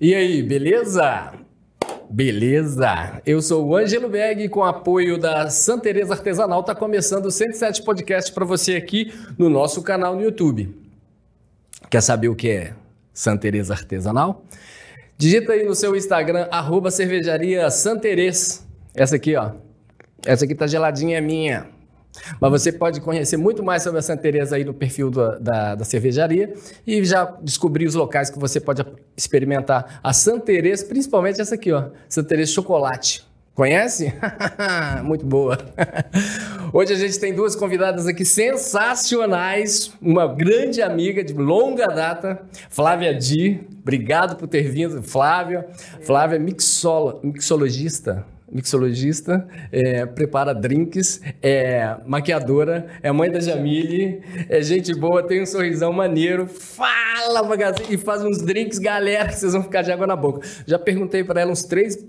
E aí, beleza? Beleza! Eu sou o Ângelo Berg, com apoio da Santa Teresa Artesanal, tá começando o 107 Podcast para você aqui no nosso canal no YouTube. Quer saber o que é Santa Teresa Artesanal? Digita aí no seu Instagram, @cervejaria Santerês. Essa aqui, ó. Essa aqui tá geladinha, é minha. Mas você pode conhecer muito mais sobre a Santa Teresa aí no perfil da cervejaria e já descobrir os locais que você pode experimentar a Santa Teresa, principalmente essa aqui, ó, Santa Teresa Chocolate. Conhece? Muito boa. Hoje a gente tem duas convidadas aqui sensacionais, uma grande amiga de longa data, Flávia Di. Obrigado por ter vindo, Flávia. Flávia é mixologista, prepara drinks, é maquiadora, é mãe da Jamile, é gente boa, tem um sorrisão maneiro, fala e faz uns drinks, galera, que vocês vão ficar de água na boca. Já perguntei para ela uns três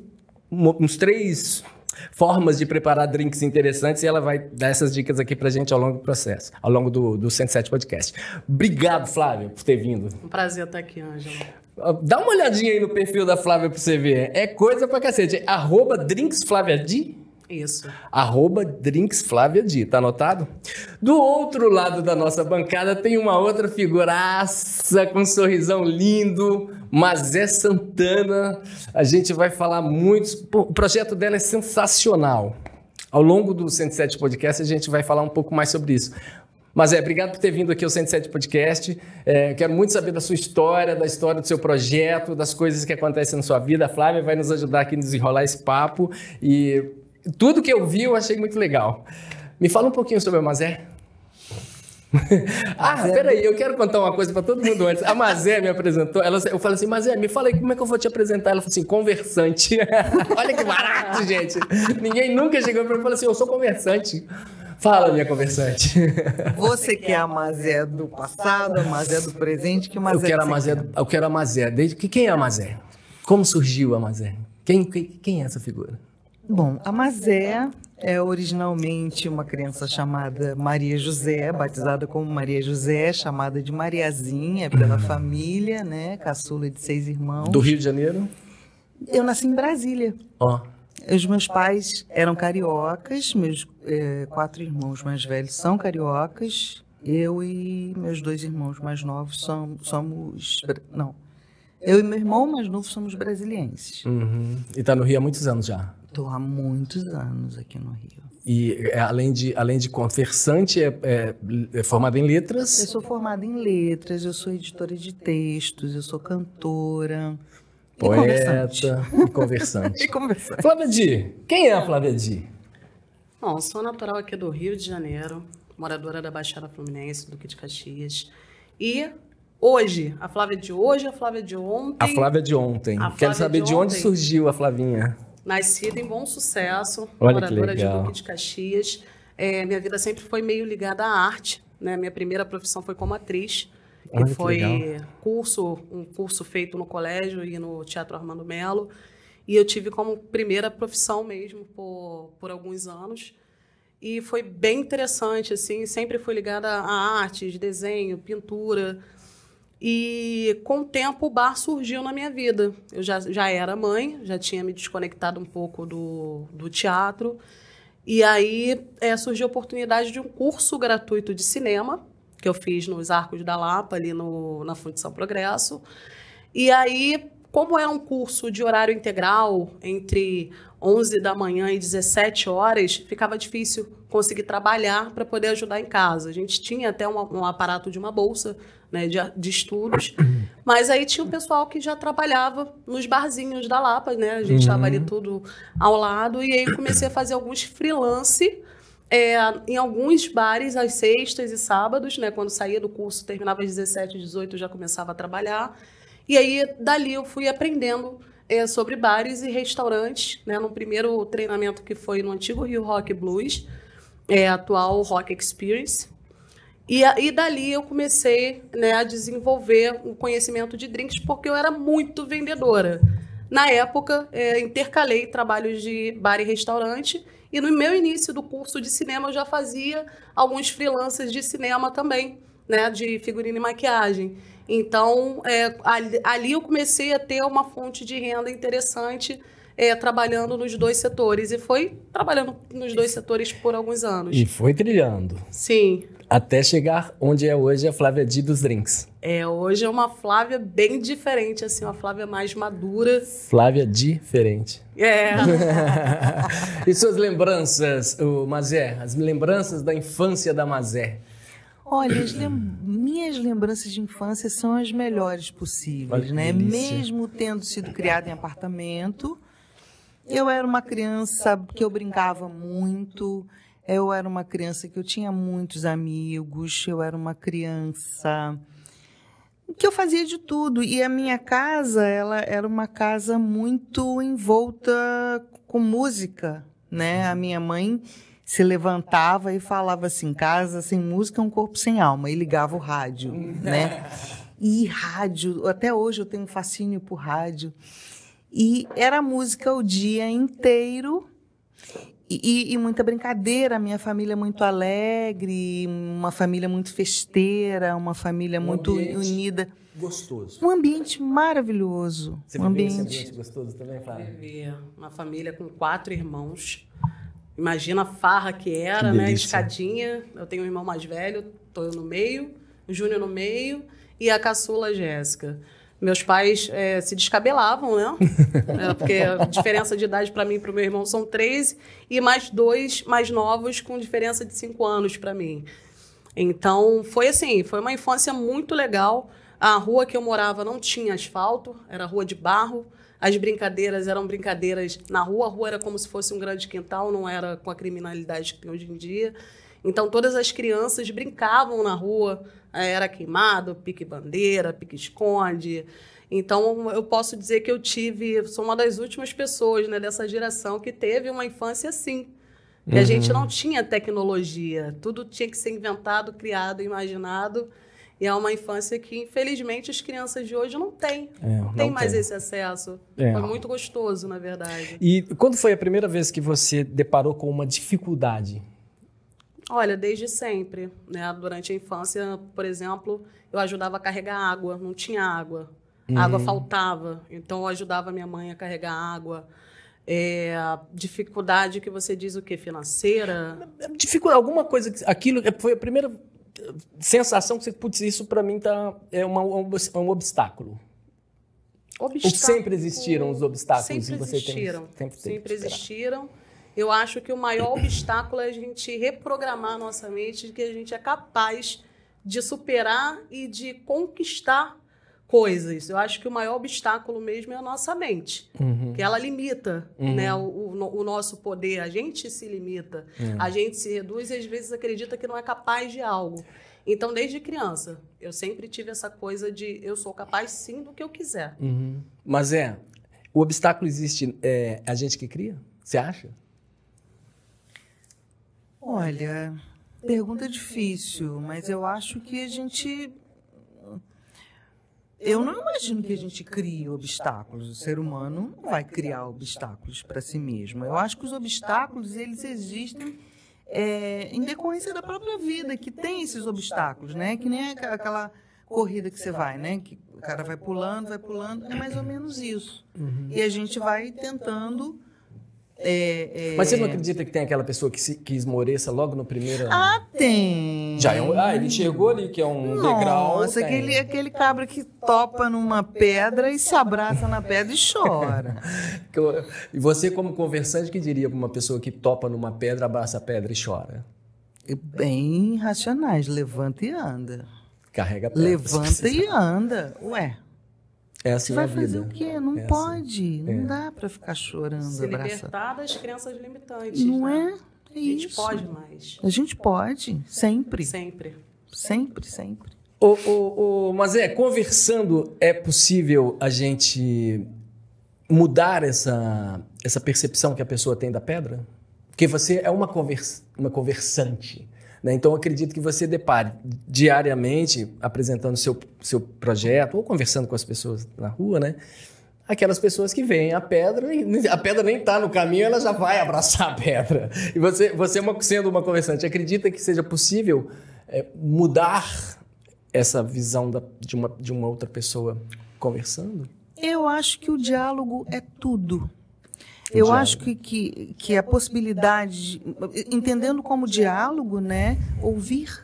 formas de preparar drinks interessantes e ela vai dar essas dicas aqui pra gente ao longo do processo, ao longo do 107 Podcast. Obrigado, Flávia, por ter vindo. Um prazer estar aqui, Ângelo. Dá uma olhadinha aí no perfil da Flávia pra você ver. É coisa pra cacete. @DrinksFlaviaD. Isso. @DrinksFlaviaD. Tá anotado? Do outro lado da nossa bancada tem uma outra figuraça com um sorrisão lindo, Mazé Santana. A gente vai falar muito. O projeto dela é sensacional. Ao longo do 107 Podcast a gente vai falar um pouco mais sobre isso. Mas obrigado por ter vindo aqui ao 107 Podcast. Quero muito saber da sua história, da história do seu projeto, das coisas que acontecem na sua vida. A Flávia vai nos ajudar aqui a desenrolar esse papo. E tudo que eu vi eu achei muito legal. Me fala um pouquinho sobre a Mazé. Peraí, eu quero contar uma coisa para todo mundo antes. A Mazé me apresentou, eu falei assim, Mazé, me fala aí como é que eu vou te apresentar. Ela falou assim, conversante. Olha que barato, gente. Ninguém nunca chegou para mim e falou assim, eu sou conversante. Fala, minha conversante. Você quer a Mazé do passado, a Mazé do presente? Que Mazé eu quero a Mazé. Quem é a Mazé? Como surgiu a Mazé? Quem é essa figura? Bom, a Mazé é originalmente uma criança chamada Maria José, batizada como Maria José, chamada de Mariazinha pela família, né? Caçula de 6 irmãos. Do Rio de Janeiro? Eu nasci em Brasília. Ó. Os meus pais eram cariocas, meus 4 irmãos mais velhos são cariocas, eu e meus 2 irmãos mais novos somos... Não, eu e meu irmão mais novo somos brasilienses. Uhum. E está no Rio há muitos anos já? Estou há muitos anos aqui no Rio. E além de conversante, é formada em letras? Eu sou formada em letras, eu sou editora de textos, eu sou cantora... Poeta e conversante. Flávia Di, quem é a Flávia Di? Bom, sou natural aqui do Rio de Janeiro, moradora da Baixada Fluminense, Duque de Caxias. E hoje, a Flávia de hoje, a Flávia de ontem... A Flávia de ontem. Quero saber de onde surgiu a Flavinha. Nascida em Bom Sucesso, olha, moradora de Duque de Caxias. Minha vida sempre foi meio ligada à arte, né? Minha primeira profissão foi como atriz. Que foi um curso feito no colégio e no Teatro Armando Melo. E eu tive como primeira profissão mesmo por alguns anos. E foi bem interessante, assim, sempre fui ligada a artes, desenho, pintura. E com o tempo o bar surgiu na minha vida. Eu já era mãe, já tinha me desconectado um pouco do teatro. E aí surgiu a oportunidade de um curso gratuito de cinema, que eu fiz nos Arcos da Lapa, ali na Fundição Progresso. E aí, como era um curso de horário integral, entre 11 da manhã e 17 horas, ficava difícil conseguir trabalhar para poder ajudar em casa. A gente tinha até um aparato de uma bolsa, né, de estudos, mas aí tinha um pessoal que já trabalhava nos barzinhos da Lapa, né? A gente estava ali tudo ao lado, e aí comecei a fazer alguns freelance em alguns bares às sextas e sábados, né? Quando saía do curso, terminava às 17, 18, já começava a trabalhar. E aí, dali, eu fui aprendendo sobre bares e restaurantes, né? No primeiro treinamento que foi no antigo Rio Rock Blues, atual Rock Experience. E dali eu comecei, né, a desenvolver um conhecimento de drinks, porque eu era muito vendedora. Na época, intercalei trabalhos de bar e restaurante. E no meu início do curso de cinema, eu já fazia alguns freelancers de cinema também, né, de figurino e maquiagem. Então, ali eu comecei a ter uma fonte de renda interessante, trabalhando nos dois setores. E foi trabalhando nos dois setores por alguns anos. E foi trilhando. Sim. Até chegar onde é hoje a Flávia Di dos Drinks. Hoje é uma Flávia bem diferente, assim, uma Flávia mais madura. Flávia diferente. E suas lembranças, Mazé? As lembranças da infância da Mazé? Olha, minhas lembranças de infância são as melhores possíveis, né? Mesmo tendo sido criada em apartamento, eu era uma criança que eu brincava muito, eu era uma criança que eu tinha muitos amigos, eu era uma criança que eu fazia de tudo. E a minha casa, ela era uma casa muito envolta com música, né? A minha mãe se levantava e falava assim, casa sem música é um corpo sem alma, e ligava o rádio, né? E rádio, até hoje eu tenho um fascínio por rádio. E era música o dia inteiro e muita brincadeira. A minha família é muito alegre, uma família muito festeira, uma família muito unida. Gostoso. Um ambiente maravilhoso. Você viveu esse ambiente gostoso também, Flávia? Vivi uma família com 4 irmãos. Imagina a farra que era, né? Escadinha. Eu tenho um irmão mais velho, estou eu no meio, o Júnior no meio e a caçula Jéssica. Meus pais se descabelavam, né? Porque a diferença de idade para mim e para o meu irmão são 13 e mais 2 mais novos com diferença de 5 anos para mim. Então, foi assim, foi uma infância muito legal. A rua que eu morava não tinha asfalto, era rua de barro. As brincadeiras eram brincadeiras na rua. A rua era como se fosse um grande quintal, não era com a criminalidade que tem hoje em dia. Então, todas as crianças brincavam na rua. Era queimado, pique-bandeira, pique-esconde. Então, eu posso dizer que sou uma das últimas pessoas, né, dessa geração que teve uma infância assim. E a gente não tinha tecnologia. Tudo tinha que ser inventado, criado, imaginado. E é uma infância que, infelizmente, as crianças de hoje não têm. Não tem mais esse acesso. Foi muito gostoso, na verdade. E quando foi a primeira vez que você deparou com uma dificuldade? Olha, desde sempre, né? Durante a infância, por exemplo, eu ajudava a carregar água. Não tinha água. A água faltava. Então, eu ajudava a minha mãe a carregar água. Dificuldade que você diz o quê? Financeira? Dificuldade, alguma coisa... Aquilo foi a primeira... sensação que você, putz, isso para mim é um obstáculo. Ou sempre existiram os obstáculos? Sempre existiram. Eu acho que o maior obstáculo é a gente reprogramar a nossa mente de que a gente é capaz de superar e de conquistar coisas. Eu acho que o maior obstáculo mesmo é a nossa mente, que ela limita, né, o nosso poder. A gente se limita, a gente se reduz e às vezes acredita que não é capaz de algo. Então, desde criança, eu sempre tive essa coisa de eu sou capaz sim do que eu quiser. Mas o obstáculo existe, a gente que cria? Você acha? Olha, pergunta difícil, mas eu acho que a gente... Eu não imagino que a gente crie obstáculos. O ser humano não vai criar obstáculos para si mesmo. Eu acho que os obstáculos, eles existem em decorrência da própria vida, que tem esses obstáculos, né? Que nem aquela corrida que você vai, né? Que o cara vai pulando, é mais ou menos isso. E a gente vai tentando... Mas você não acredita que tem aquela pessoa que esmoreça logo no primeiro... Tem! Já ele chegou ali, que é um degrau... Nossa, aquele cabra que topa numa pedra e se abraça na pedra e chora. E você, como conversante, que diria para uma pessoa que topa numa pedra, abraça a pedra e chora? Bem racionais, levanta e anda. Carrega a pedra. Levanta e anda. Ué. É assim você vai a vida. fazer o quê? Não pode. Assim. Não dá para ficar chorando. Se libertar das crenças limitantes. Não né? É isso. A gente pode mais. A gente pode. Sempre. Sempre. Mas conversando, é possível a gente mudar essa percepção que a pessoa tem da pedra? Porque você é uma conversante. Né? Então, eu acredito que você depare diariamente apresentando seu projeto ou conversando com as pessoas na rua, né? Aquelas pessoas que veem a pedra e a pedra nem está no caminho, ela já vai abraçar a pedra. E você sendo uma conversante, acredita que seja possível mudar essa visão de uma outra pessoa conversando? Eu acho que o diálogo é tudo. Eu acho que a possibilidade, entendendo como diálogo, né, ouvir.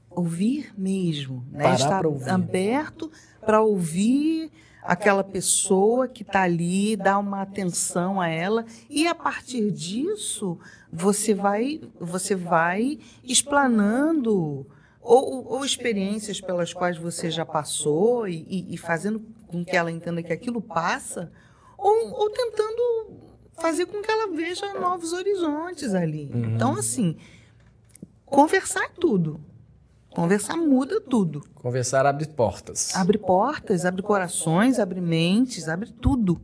Ouvir mesmo, né? Estar aberto para ouvir aquela pessoa que está ali, dar uma atenção a ela, e a partir disso você vai explanando ou experiências pelas quais você já passou e fazendo com que ela entenda que aquilo passa, ou tentando fazer com que ela veja novos horizontes ali. Então, assim, conversar é tudo. Conversar muda tudo. Conversar abre portas. Abre portas, abre corações, abre mentes, abre tudo.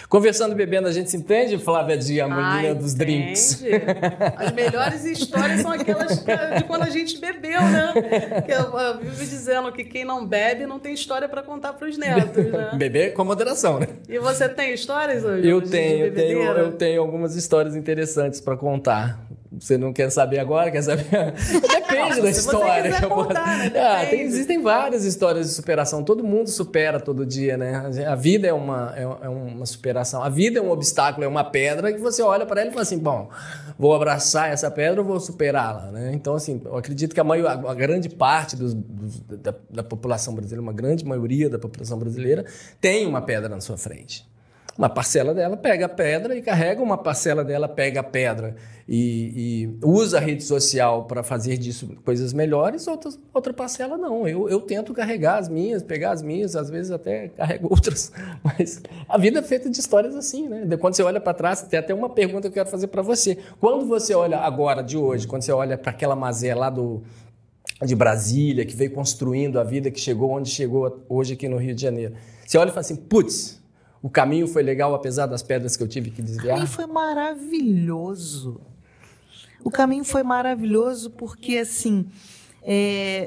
Conversando e bebendo, a gente se entende, Flávia Dia, a mulher dos drinks? As melhores histórias são aquelas de quando a gente bebeu, né? Que eu vivo dizendo que quem não bebe não tem história para contar para os netos, né? Beber com moderação, né? E você tem histórias hoje? Eu tenho algumas histórias interessantes para contar. Você não quer saber agora? Quer saber? Depende da história. Se você quiser contar, né? Existem várias histórias de superação. Todo mundo supera todo dia, né? A vida é uma superação. A vida é um obstáculo, é uma pedra que você olha para ela e fala assim, bom, vou abraçar essa pedra ou vou superá-la, né? Então, assim, eu acredito que a grande parte da população brasileira, uma grande maioria da população brasileira, tem uma pedra na sua frente. Uma parcela dela pega a pedra e carrega, uma parcela dela pega a pedra e usa a rede social para fazer disso coisas melhores, outra parcela não. Eu tento carregar as minhas, pegar as minhas, às vezes até carrego outras, mas a vida é feita de histórias assim, né? Quando você olha para trás, tem até uma pergunta que eu quero fazer para você. Quando você olha agora, de hoje, quando você olha para aquela Mazé lá de Brasília, que veio construindo a vida, que chegou onde chegou hoje aqui no Rio de Janeiro, você olha e fala assim, putz, o caminho foi legal, apesar das pedras que eu tive que desviar? O caminho foi maravilhoso. O caminho foi maravilhoso porque, assim,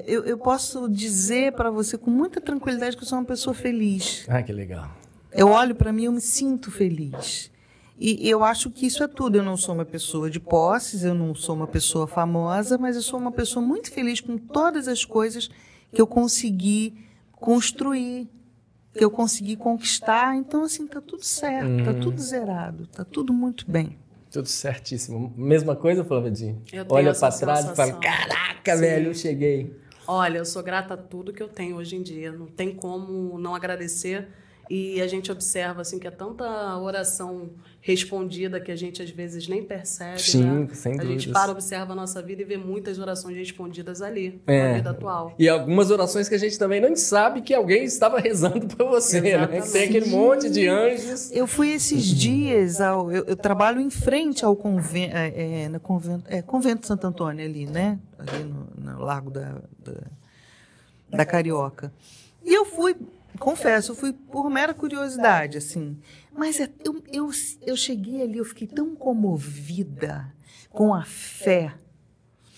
eu posso dizer para você com muita tranquilidade que eu sou uma pessoa feliz. Ah, que legal. Eu olho para mim e eu me sinto feliz. E eu acho que isso é tudo. Eu não sou uma pessoa de posses, eu não sou uma pessoa famosa, mas eu sou uma pessoa muito feliz com todas as coisas que eu consegui construir, que eu consegui conquistar. Então, assim, tá tudo certo, tá tudo zerado, tá tudo muito bem. Tudo certíssimo. Mesma coisa, Flávia Dinho? Olha para trás e fala, caraca, sim, velho, eu cheguei. Olha, eu sou grata a tudo que eu tenho hoje em dia. Não tem como não agradecer. E a gente observa assim, que é tanta oração respondida que a gente às vezes nem percebe. Sim, né? Sem dúvidas. A gente para, observa a nossa vida e vê muitas orações respondidas ali, na vida atual. E algumas orações que a gente também não sabe que alguém estava rezando por você, né? Tem aquele monte de anjos. Eu fui esses dias, eu trabalho em frente ao convento de Santo Antônio ali, né? Ali no Largo da Carioca. E eu fui... Confesso, eu fui por mera curiosidade, assim. Mas eu cheguei ali, eu fiquei tão comovida com a fé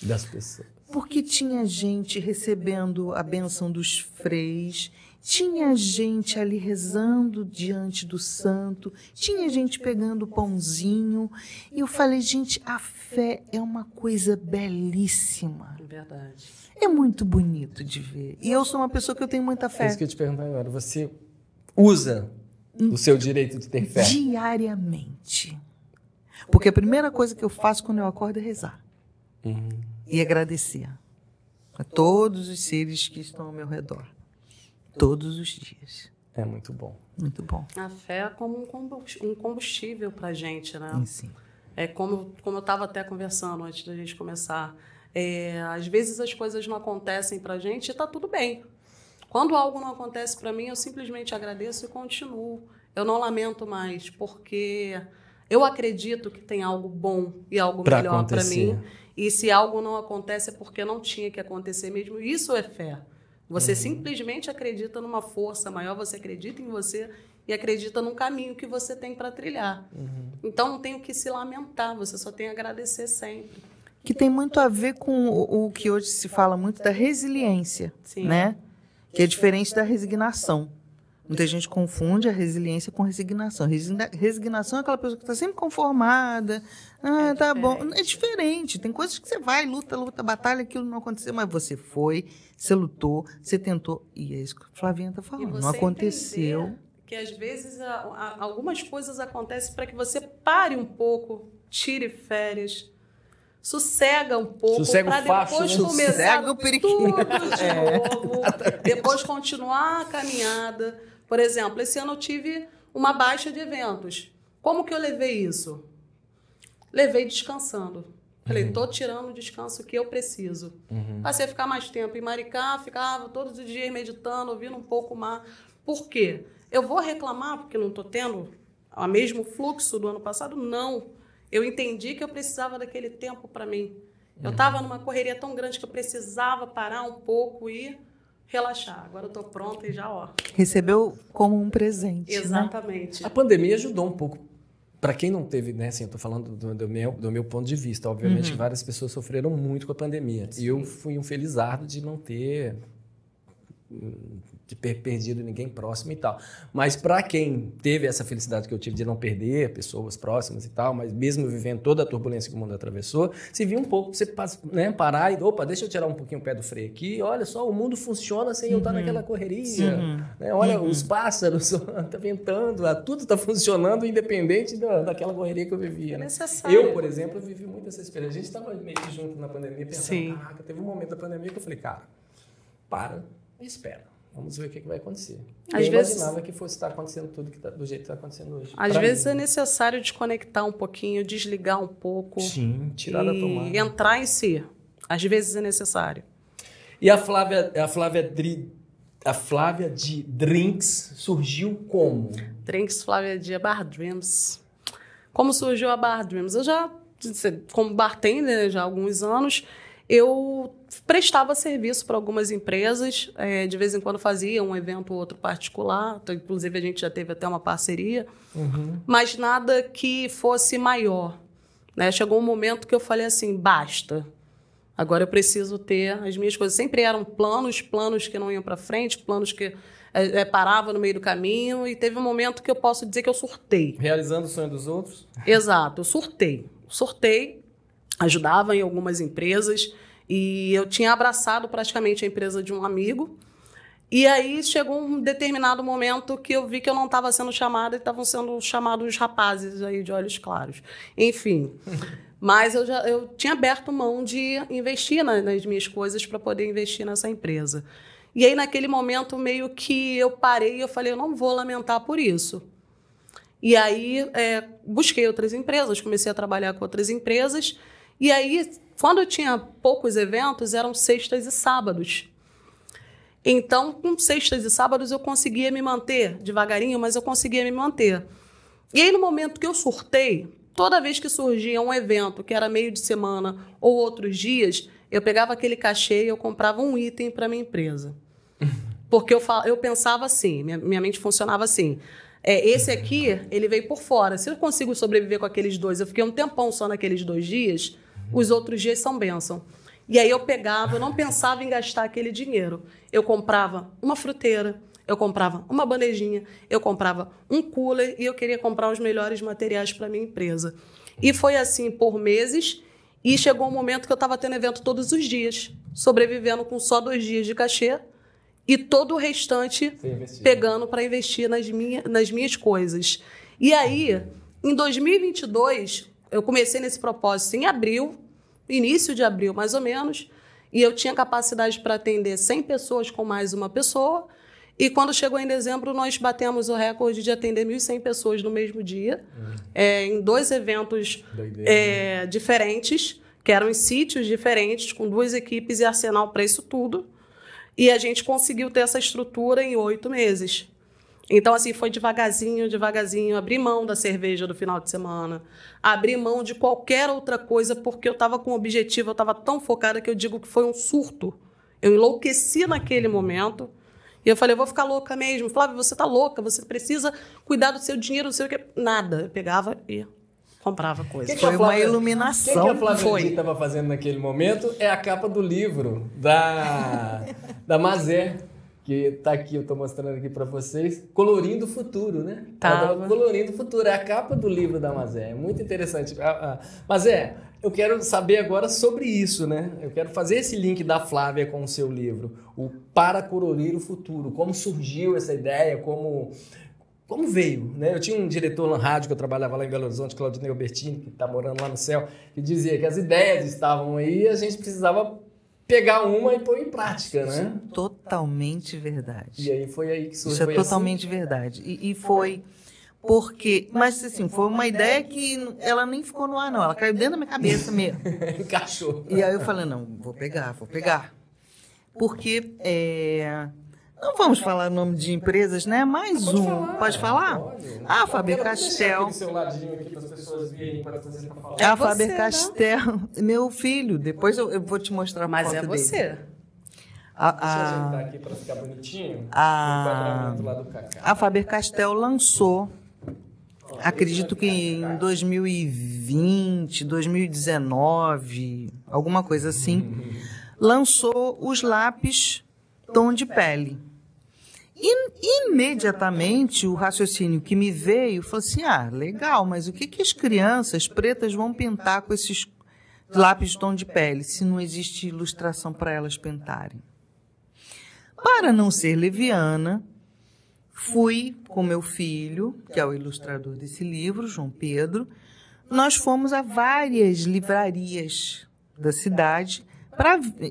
das pessoas. Porque tinha gente recebendo a bênção dos freis, tinha gente ali rezando diante do santo, tinha gente pegando o pãozinho. E eu falei, gente, a fé é uma coisa belíssima. Verdade. É muito bonito de ver. E eu sou uma pessoa que eu tenho muita fé. É isso que eu te pergunto agora. Você usa o seu direito de ter fé? Diariamente. Porque a primeira coisa que eu faço quando eu acordo é rezar. E agradecer a todos os seres que estão ao meu redor. Todos os dias. É muito bom. Muito bom. A fé é como um combustível para a gente, né? Sim. É como eu estava até conversando antes da gente começar. Às vezes as coisas não acontecem para a gente e está tudo bem. Quando algo não acontece para mim, eu simplesmente agradeço e continuo. Eu não lamento mais, porque eu acredito que tem algo bom e algo melhor para mim. E se algo não acontece é porque não tinha que acontecer mesmo. Isso é fé. Você simplesmente acredita numa força maior, você acredita em você e acredita num caminho que você tem para trilhar. Então não tem o que se lamentar, você só tem a agradecer sempre. Que tem muito a ver com o que hoje se fala muito da resiliência, sim, né? Que é diferente da resignação. Muita gente confunde a resiliência com resignação. Resignação é aquela pessoa que está sempre conformada. Ah, tá bom. É diferente. Tem coisas que você vai, luta, batalha, aquilo não aconteceu, mas você foi, você lutou, você tentou. E é isso que a Flavinha está falando. Não aconteceu. Que às vezes algumas coisas acontecem para que você pare um pouco, tire férias, sossega um pouco, para depois começar tudo de novo, depois continuar a caminhada. Por exemplo, esse ano eu tive uma baixa de eventos. Como que eu levei isso? Levei descansando. Falei, tô tirando o descanso que eu preciso. Passei a ficar mais tempo em Maricá, ficava todos os dias meditando, ouvindo um pouco mais. Por quê? Eu vou reclamar porque não estou tendo o mesmo fluxo do ano passado? Não. Eu entendi que eu precisava daquele tempo para mim. Eu estava numa correria tão grande que eu precisava parar um pouco e relaxar. Agora eu estou pronta e já, ó. Recebeu como um presente. Exatamente. Né? A pandemia ajudou um pouco. Para quem não teve, né, assim, eu estou falando do meu ponto de vista. Obviamente, várias pessoas sofreram muito com a pandemia. Sim. E eu fui um felizardo de não ter perdido ninguém próximo e tal. Mas para quem teve essa felicidade que eu tive de não perder pessoas próximas e tal, mas mesmo vivendo toda a turbulência que o mundo atravessou, se viu um pouco, você né, parar e, opa, deixa eu tirar um pouquinho o pé do freio aqui, olha só, o mundo funciona sem eu estar naquela correria, né? Olha, os pássaros, tá ventando, tudo está funcionando independente daquela correria que eu vivia. Né? Eu, por exemplo, vivi muito essa experiência. A gente estava meio que junto na pandemia pensando, caraca, teve um momento da pandemia que eu falei, cara, para e espera. Vamos ver o que vai acontecer. Eu imaginava que fosse estar acontecendo tudo do jeito que está acontecendo hoje. Às vezes é necessário desconectar um pouquinho, desligar um pouco. Sim, tirar da tomada. E entrar em si. Às vezes é necessário. E a Flávia de Drinks surgiu como? Drinks Flávia de Bar Dreams. Como surgiu a Bar Dreams? Eu já, como bartender já há alguns anos, eu prestava serviço para algumas empresas, de vez em quando fazia um evento ou outro particular, então, inclusive a gente já teve até uma parceria, mas nada que fosse maior. Né? Chegou um momento que eu falei assim, basta, agora eu preciso ter as minhas coisas. Sempre eram planos que não iam para frente, planos que paravam no meio do caminho, e teve um momento que eu posso dizer que eu surtei. Realizando o sonho dos outros? Exato, eu surtei, ajudava em algumas empresas e eu tinha abraçado praticamente a empresa de um amigo. E aí chegou um determinado momento que eu vi que eu não estava sendo chamada e estavam sendo chamados rapazes aí de olhos claros. Enfim, mas eu tinha aberto mão de investir nas minhas coisas para poder investir nessa empresa. E aí naquele momento meio que eu parei e eu falei, eu não vou lamentar por isso. E aí busquei outras empresas, comecei a trabalhar com outras empresas. E aí, quando eu tinha poucos eventos, eram sextas e sábados. Então, com sextas e sábados, eu conseguia me manter, devagarinho, mas eu conseguia me manter. E aí, no momento que eu surtei, toda vez que surgia um evento, que era meio de semana ou outros dias, eu pegava aquele cachê e eu comprava um item para a minha empresa. Porque eu pensava assim, minha mente funcionava assim, esse aqui, ele veio por fora. Se eu consigo sobreviver com aqueles dois, eu fiquei um tempão só naqueles 2 dias, os outros dias são bênção. E aí eu pegava, eu não pensava em gastar aquele dinheiro. Eu comprava uma fruteira, eu comprava uma bandejinha, eu comprava um cooler e eu queria comprar os melhores materiais para a minha empresa. E foi assim por meses e chegou um momento que eu estava tendo evento todos os dias, sobrevivendo com só 2 dias de cachê e todo o restante pegando para investir nas minhas coisas. E aí, em 2022... eu comecei nesse propósito em abril, início de abril mais ou menos, e eu tinha capacidade para atender 100 pessoas com mais uma pessoa, e quando chegou em dezembro nós batemos o recorde de atender 1.100 pessoas no mesmo dia, em 2 eventos diferentes, que eram em sítios diferentes, com 2 equipes e arsenal para isso tudo, e a gente conseguiu ter essa estrutura em 8 meses. Então, assim, foi devagarzinho, abri mão da cerveja do final de semana, abri mão de qualquer outra coisa, porque eu estava com um objetivo, eu estava tão focada que eu digo que foi um surto. Eu enlouqueci naquele momento, e eu falei, eu vou ficar louca mesmo. Flávia, você está louca, você precisa cuidar do seu dinheiro, não sei o que. Nada, eu pegava e comprava coisa. Foi uma iluminação. O que a Flávia estava fazendo naquele momento é a capa do livro da Mazé, que tá aqui, eu tô mostrando aqui para vocês, Colorindo o Futuro, né? Tava. Colorindo o Futuro, é a capa do livro da Mazé, é muito interessante. Mazé, eu quero saber agora sobre isso, né? Eu quero fazer esse link da Flávia com o seu livro, o Para Colorir o Futuro, como surgiu essa ideia, como veio, né? Eu tinha um diretor na rádio que eu trabalhava lá em Belo Horizonte, Claudinei Albertini, que está morando lá no céu, que dizia que as ideias estavam aí e a gente precisava pegar uma e pôr em prática, né? Isso é totalmente verdade. E aí foi aí que surgiu. Isso é totalmente verdade. E foi porque... Mas, assim, foi uma ideia que ela nem ficou no ar, não. Ela caiu dentro da minha cabeça mesmo. Encaixou. E aí eu falei, não, vou pegar. Porque... Não vamos falar o nome de empresas, né? Mais um. Pode falar? Pode. A Faber-Castell. A Faber-Castell. Meu filho. Depois eu vou te mostrar a Mas foto é dele. você. Deixa eu ajeitar aqui para ficar bonitinho. O enquadramento lá do Cacá. A Faber-Castell lançou, acredito que em 2020, 2019, alguma coisa assim, lançou os lápis tom de pele. E imediatamente o raciocínio que me veio foi assim, legal, mas o que as crianças pretas vão pintar com esses lápis de tom de pele, se não existe ilustração para elas pintarem? Para não ser leviana, fui com meu filho, que é o ilustrador desse livro, João Pedro, nós fomos a várias livrarias da cidade,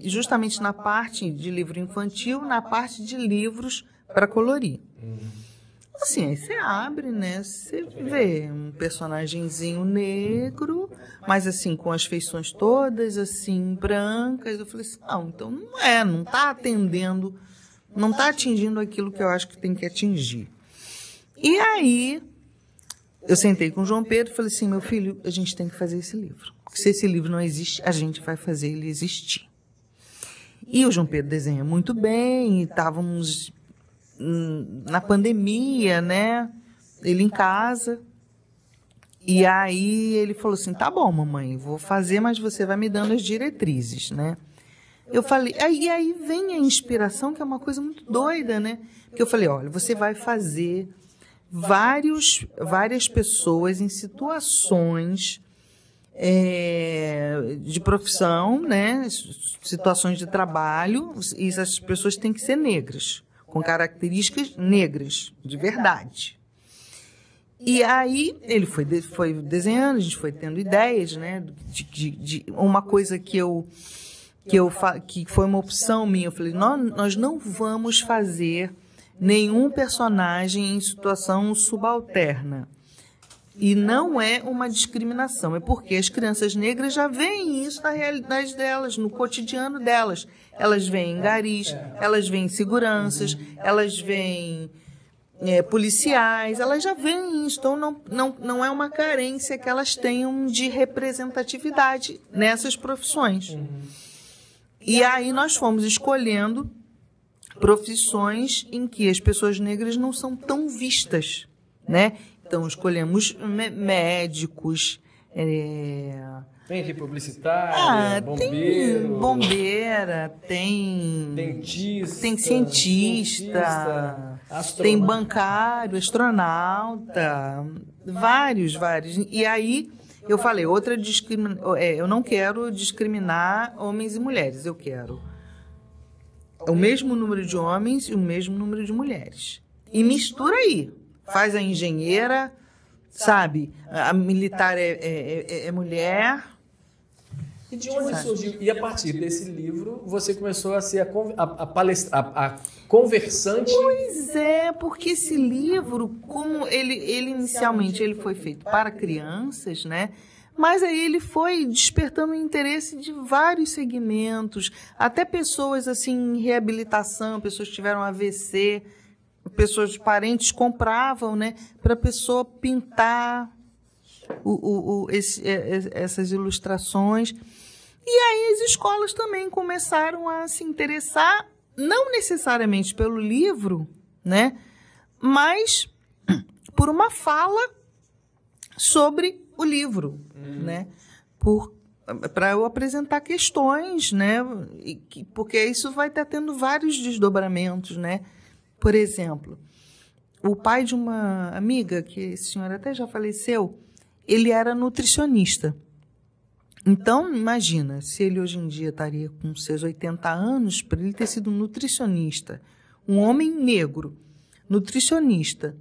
justamente na parte de livro infantil, na parte de livros para colorir. Assim, aí você abre, né? Você vê um personagenzinho negro, mas assim, com as feições todas, assim, brancas. Eu falei assim, então não está atendendo, não está atingindo aquilo que eu acho que tem que atingir. E aí, eu sentei com o João Pedro e falei assim, meu filho, a gente tem que fazer esse livro. Porque se esse livro não existe, a gente vai fazer ele existir. E o João Pedro desenha muito bem, e estávamos na pandemia, né? Ele em casa. E aí ele falou assim, tá bom, mamãe, vou fazer, mas você vai me dando as diretrizes, né? Eu falei, aí vem a inspiração, que é uma coisa muito doida, né? Porque eu falei, olha, você vai fazer várias pessoas em situações de profissão, né? Situações de trabalho, e essas pessoas têm que ser negras, com características negras, de verdade. E aí ele foi desenhando, a gente foi tendo ideias, né? De uma coisa que foi uma opção minha. Eu falei, nós não vamos fazer nenhum personagem em situação subalterna. E não é uma discriminação, é porque as crianças negras já veem isso na realidade delas, no cotidiano delas. Elas veem garis, elas veem seguranças, elas veem policiais, elas já veem isso. Então não é uma carência que elas tenham de representatividade nessas profissões. E aí nós fomos escolhendo profissões em que as pessoas negras não são tão vistas, né? Então, escolhemos médicos. Tem aqui publicitária, bombeiro. Tem bombeira, tem dentista. Tem cientista, tem bancário, astronauta, vários. E aí eu falei, eu não quero discriminar homens e mulheres, eu quero o mesmo número de homens e o mesmo número de mulheres. E mistura aí. Faz a engenheira, sabe? A militar é mulher. E de onde surgiu? E a partir desse livro, você começou a ser a conversante? Pois é, porque esse livro, como ele inicialmente ele foi feito para crianças, né? Mas aí ele foi despertando o interesse de vários segmentos, até pessoas assim em reabilitação, pessoas que tiveram AVC, pessoas parentes compravam, né, para a pessoa pintar essas ilustrações. E aí as escolas também começaram a se interessar, não necessariamente pelo livro, né, mas por uma fala sobre o livro, né? para eu apresentar questões, né? Porque isso vai estar tendo vários desdobramentos, né? Por exemplo, o pai de uma amiga, que esse senhor até já faleceu, ele era nutricionista. Então, imagina, se ele hoje em dia estaria com seus 80 anos, para ele ter sido nutricionista, um homem negro, nutricionista,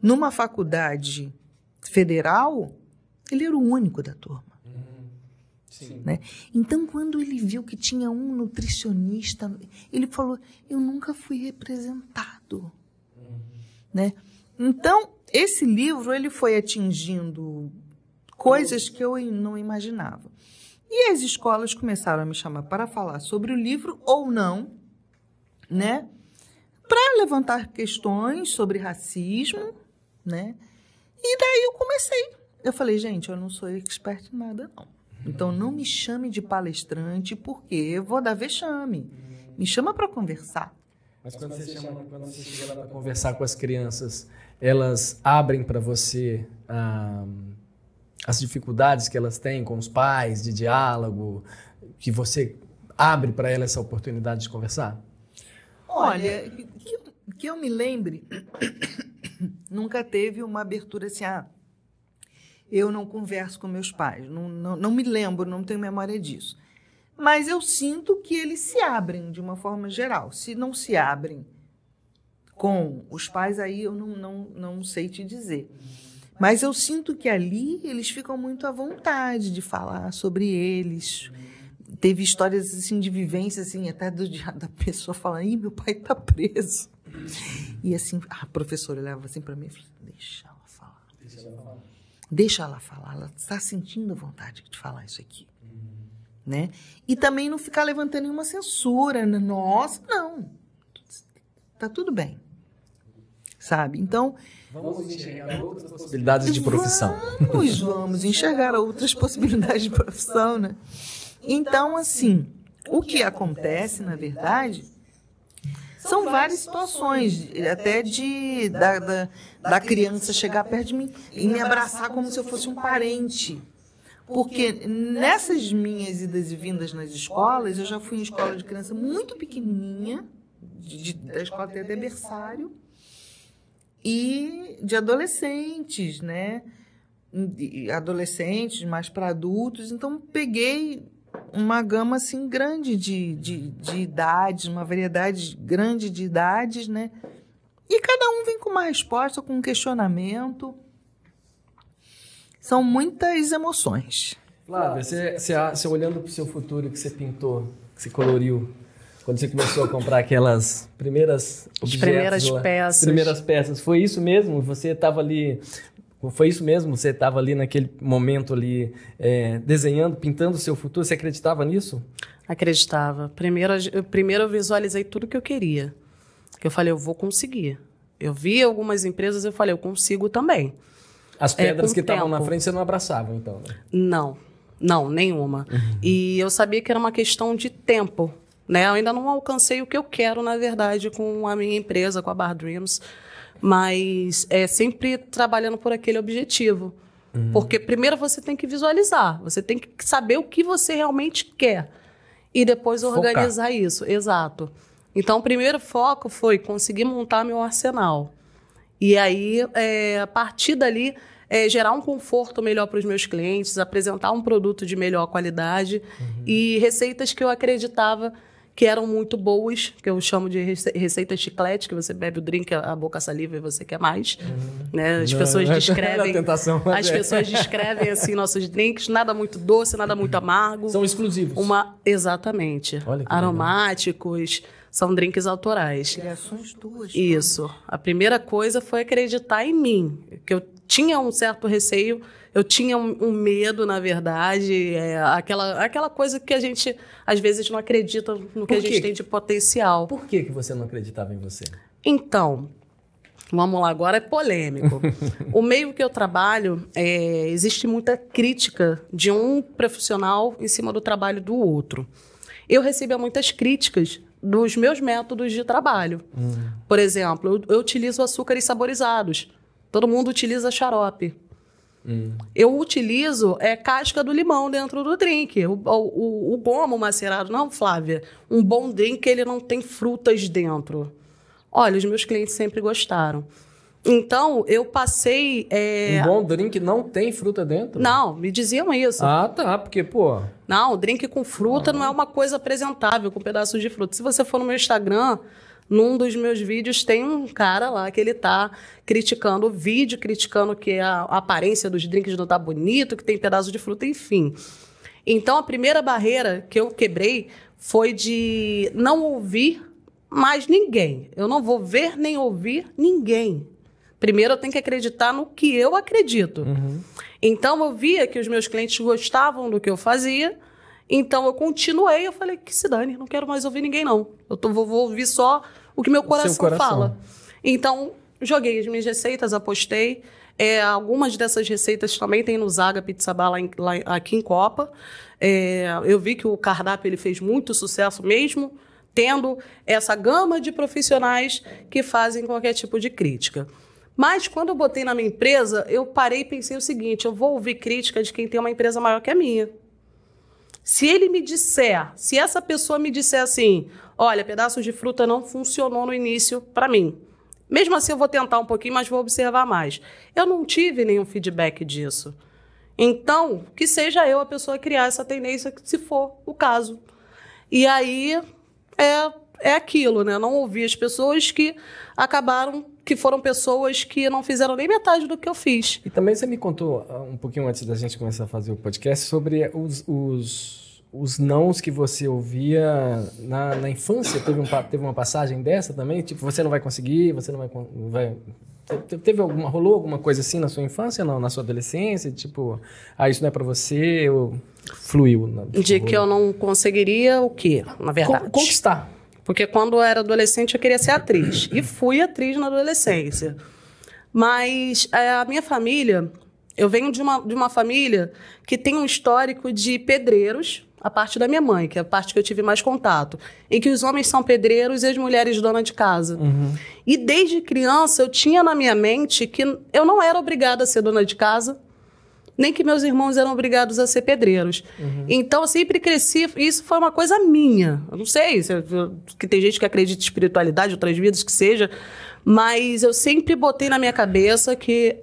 numa faculdade federal, ele era o único da turma. Sim. Né? Então, quando ele viu que tinha um nutricionista, ele falou, eu nunca fui representado. Né? Então, esse livro ele foi atingindo coisas que eu não imaginava. E as escolas começaram a me chamar para falar sobre o livro ou não, né? Para levantar questões sobre racismo, né? E daí eu comecei. Eu falei, gente, eu não sou expert em nada, não. Então, não me chame de palestrante, porque eu vou dar vexame. Me chama para conversar. Mas quando você chega lá para conversar com as crianças, elas abrem para você as dificuldades que elas têm com os pais, de diálogo, que você abre para elas essa oportunidade de conversar? Olha, que eu me lembre, nunca teve uma abertura assim, eu não converso com meus pais, não me lembro, não tenho memória disso. Mas eu sinto que eles se abrem de uma forma geral. Se não se abrem com os pais, aí eu não sei te dizer. Mas eu sinto que ali eles ficam muito à vontade de falar sobre eles. Teve histórias assim, de vivência, assim, até da pessoa falando, ih, meu pai está preso. E assim, a professora olhava assim para mim e falava, deixa ela falar. Deixa ela falar, ela está sentindo vontade de falar isso aqui. Né? E também não ficar levantando nenhuma censura. Nossa, não. Tá tudo bem. Sabe? Então... Vamos enxergar outras possibilidades de profissão. Vamos enxergar outras possibilidades de profissão, né? Então, assim, o que acontece, na verdade, são várias situações, até da criança chegar perto de mim e me abraçar como se eu fosse um parente. Porque nessas minhas idas e vindas nas escolas, eu já fui em escola de criança muito pequenininha, da escola até berçário, e de adolescentes, né? Adolescentes, mais para adultos. Então, peguei uma gama assim grande de idades, uma variedade grande de idades, né? E cada um vem com uma resposta, com um questionamento. São muitas emoções. Flávia, você olhando para o seu futuro que você pintou, que você coloriu, quando você começou a comprar aquelas primeiras peças, foi isso mesmo? Você estava ali... Foi isso mesmo? Você estava ali naquele momento ali desenhando, pintando o seu futuro? Você acreditava nisso? Acreditava. Primeiro eu visualizei tudo que eu queria. Que eu falei, eu vou conseguir. Eu vi algumas empresas, eu falei, eu consigo também. As pedras que estavam na frente você não abraçava, então? Né? Não, nenhuma. Uhum. E eu sabia que era uma questão de tempo, né? Eu ainda não alcancei o que eu quero, na verdade, com a minha empresa, com a Bar Dreams, mas sempre trabalhando por aquele objetivo. Uhum. Porque primeiro você tem que visualizar, você tem que saber o que você realmente quer e depois organizar isso. Exato. Então, o primeiro foco foi conseguir montar meu arsenal. E aí, a partir dali, gerar um conforto melhor para os meus clientes, apresentar um produto de melhor qualidade e receitas que eu acreditava que eram muito boas, que eu chamo de receitas chiclete, que você bebe o drink, a boca saliva e você quer mais. Né? As pessoas descrevem... pessoas descrevem assim, nossos drinks, nada muito doce, nada muito amargo. São exclusivos. Exatamente. Aromáticos... São drinks autorais. Criações tuas. Isso. A primeira coisa foi acreditar em mim. Que eu tinha um certo receio, eu tinha um medo, na verdade. Aquela coisa que a gente, às vezes, não acredita no que a gente tem de potencial. Por que você não acreditava em você? Então, vamos lá, agora é polêmico. O meio que eu trabalho, existe muita crítica de um profissional em cima do trabalho do outro. Eu recebia muitas críticas dos meus métodos de trabalho. Por exemplo, eu utilizo açúcares saborizados. Todo mundo utiliza xarope. Eu utilizo casca do limão dentro do drink. O gomo macerado, não, Flávia. Um bom drink, ele não tem frutas dentro. Olha, os meus clientes sempre gostaram. Então, eu passei... Um bom drink não tem fruta dentro? Não, me diziam isso. Ah, tá, porque, pô... Não, o drink com fruta não é uma coisa apresentável, com pedaços de fruta. Se você for no meu Instagram, num dos meus vídeos, tem um cara lá que ele tá criticando o vídeo, criticando que a aparência dos drinks não tá bonito, que tem pedaço de fruta, enfim. Então, a primeira barreira que eu quebrei foi de não ouvir mais ninguém. Eu não vou ver nem ouvir ninguém. Primeiro, eu tenho que acreditar no que eu acredito. Então, eu via que os meus clientes gostavam do que eu fazia. Então, eu continuei. Eu falei, que se dane, não quero mais ouvir ninguém, não. Vou ouvir só o que meu coração fala. Então, joguei as minhas receitas, apostei. Algumas dessas receitas também tem no Zaga Pizza Bar aqui em Copa. Eu vi que o cardápio ele fez muito sucesso mesmo, tendo essa gama de profissionais que fazem qualquer tipo de crítica. Mas, quando eu botei na minha empresa, eu parei e pensei o seguinte, eu vou ouvir crítica de quem tem uma empresa maior que a minha. Se essa pessoa me disser assim, olha, pedaços de fruta não funcionou no início para mim. Mesmo assim, eu vou tentar um pouquinho, mas vou observar mais. Eu não tive nenhum feedback disso. Então, que seja eu a pessoa a criar essa tendência, se for o caso. E aí, é aquilo, né? Não ouvir as pessoas que foram pessoas que não fizeram nem metade do que eu fiz. E também você me contou, um pouquinho antes da gente começar a fazer o podcast, sobre os nãos que você ouvia na infância. Teve uma passagem dessa também? Tipo, você não vai conseguir, você não vai... Rolou alguma coisa assim na sua infância, não? Na sua adolescência? Tipo, isso não é pra você? Ou fluiu? De que eu não conseguiria o quê, na verdade? Conquistar. Porque quando eu era adolescente eu queria ser atriz. E fui atriz na adolescência. Mas a minha família, eu venho de uma família que tem um histórico de pedreiros, a parte da minha mãe, que é a parte que eu tive mais contato, em que os homens são pedreiros e as mulheres donas de casa. E desde criança eu tinha na minha mente que eu não era obrigada a ser dona de casa, nem que meus irmãos eram obrigados a ser pedreiros. Então, eu sempre cresci... Isso foi uma coisa minha. Eu não sei, que tem gente que acredita em espiritualidade, outras vidas que seja, mas eu sempre botei na minha cabeça que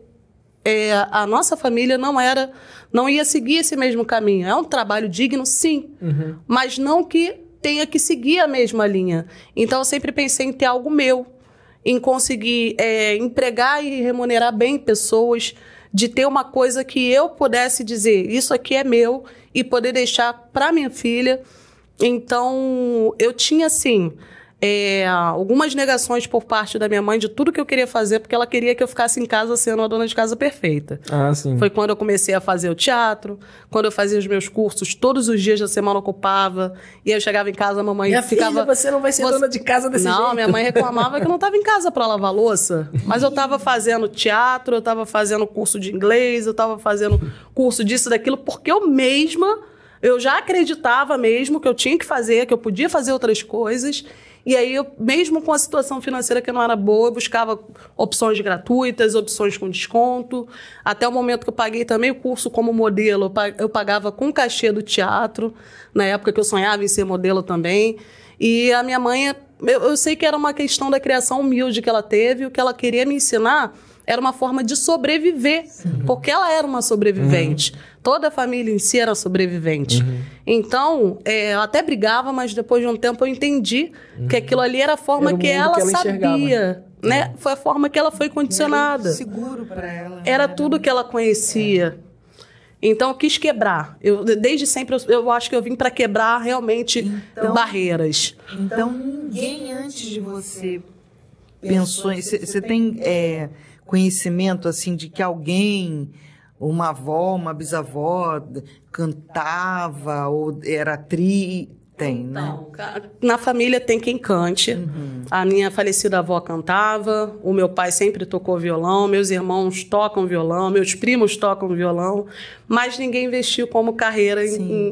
a nossa família não ia seguir esse mesmo caminho. É um trabalho digno, sim, mas não que tenha que seguir a mesma linha. Então, eu sempre pensei em ter algo meu, em conseguir empregar e remunerar bem pessoas, de ter uma coisa que eu pudesse dizer, isso aqui é meu, e poder deixar para minha filha. Então, eu tinha, assim, algumas negações por parte da minha mãe de tudo que eu queria fazer, porque ela queria que eu ficasse em casa sendo uma dona de casa perfeita. Sim. Foi quando eu comecei a fazer o teatro, quando eu fazia os meus cursos, todos os dias da semana eu ocupava, e eu chegava em casa, a mamãe ficava... Filha, você não vai ser dona de casa desse jeito. Não, minha mãe reclamava que eu não estava em casa para lavar louça, mas eu estava fazendo teatro, eu estava fazendo curso de inglês, eu estava fazendo curso disso, daquilo, porque eu já acreditava mesmo que eu tinha que fazer, que eu podia fazer outras coisas. E aí, mesmo com a situação financeira que não era boa, eu buscava opções gratuitas, opções com desconto. Até o momento que eu paguei também o curso como modelo, eu pagava com cachê do teatro, na época que eu sonhava em ser modelo também. E a minha mãe, eu sei que era uma questão da criação humilde que ela teve, o que ela queria me ensinar era uma forma de sobreviver, porque ela era uma sobrevivente. Toda a família em si era sobrevivente. Então, eu até brigava, mas depois de um tempo eu entendi que aquilo ali era a forma que ela sabia. Né? Foi a forma que ela foi condicionada. Era seguro para ela. Era tudo que ela conhecia. Então, eu quis quebrar. Desde sempre, eu acho que eu vim para quebrar realmente barreiras. Então, ninguém antes de você pensou... Você tem conhecimento assim de que alguém, uma avó, uma bisavó, cantava ou era atriz? Tem, né? Então, na família tem quem cante. A minha falecida avó cantava, o meu pai sempre tocou violão, meus irmãos tocam violão, meus primos tocam violão, mas ninguém investiu como carreira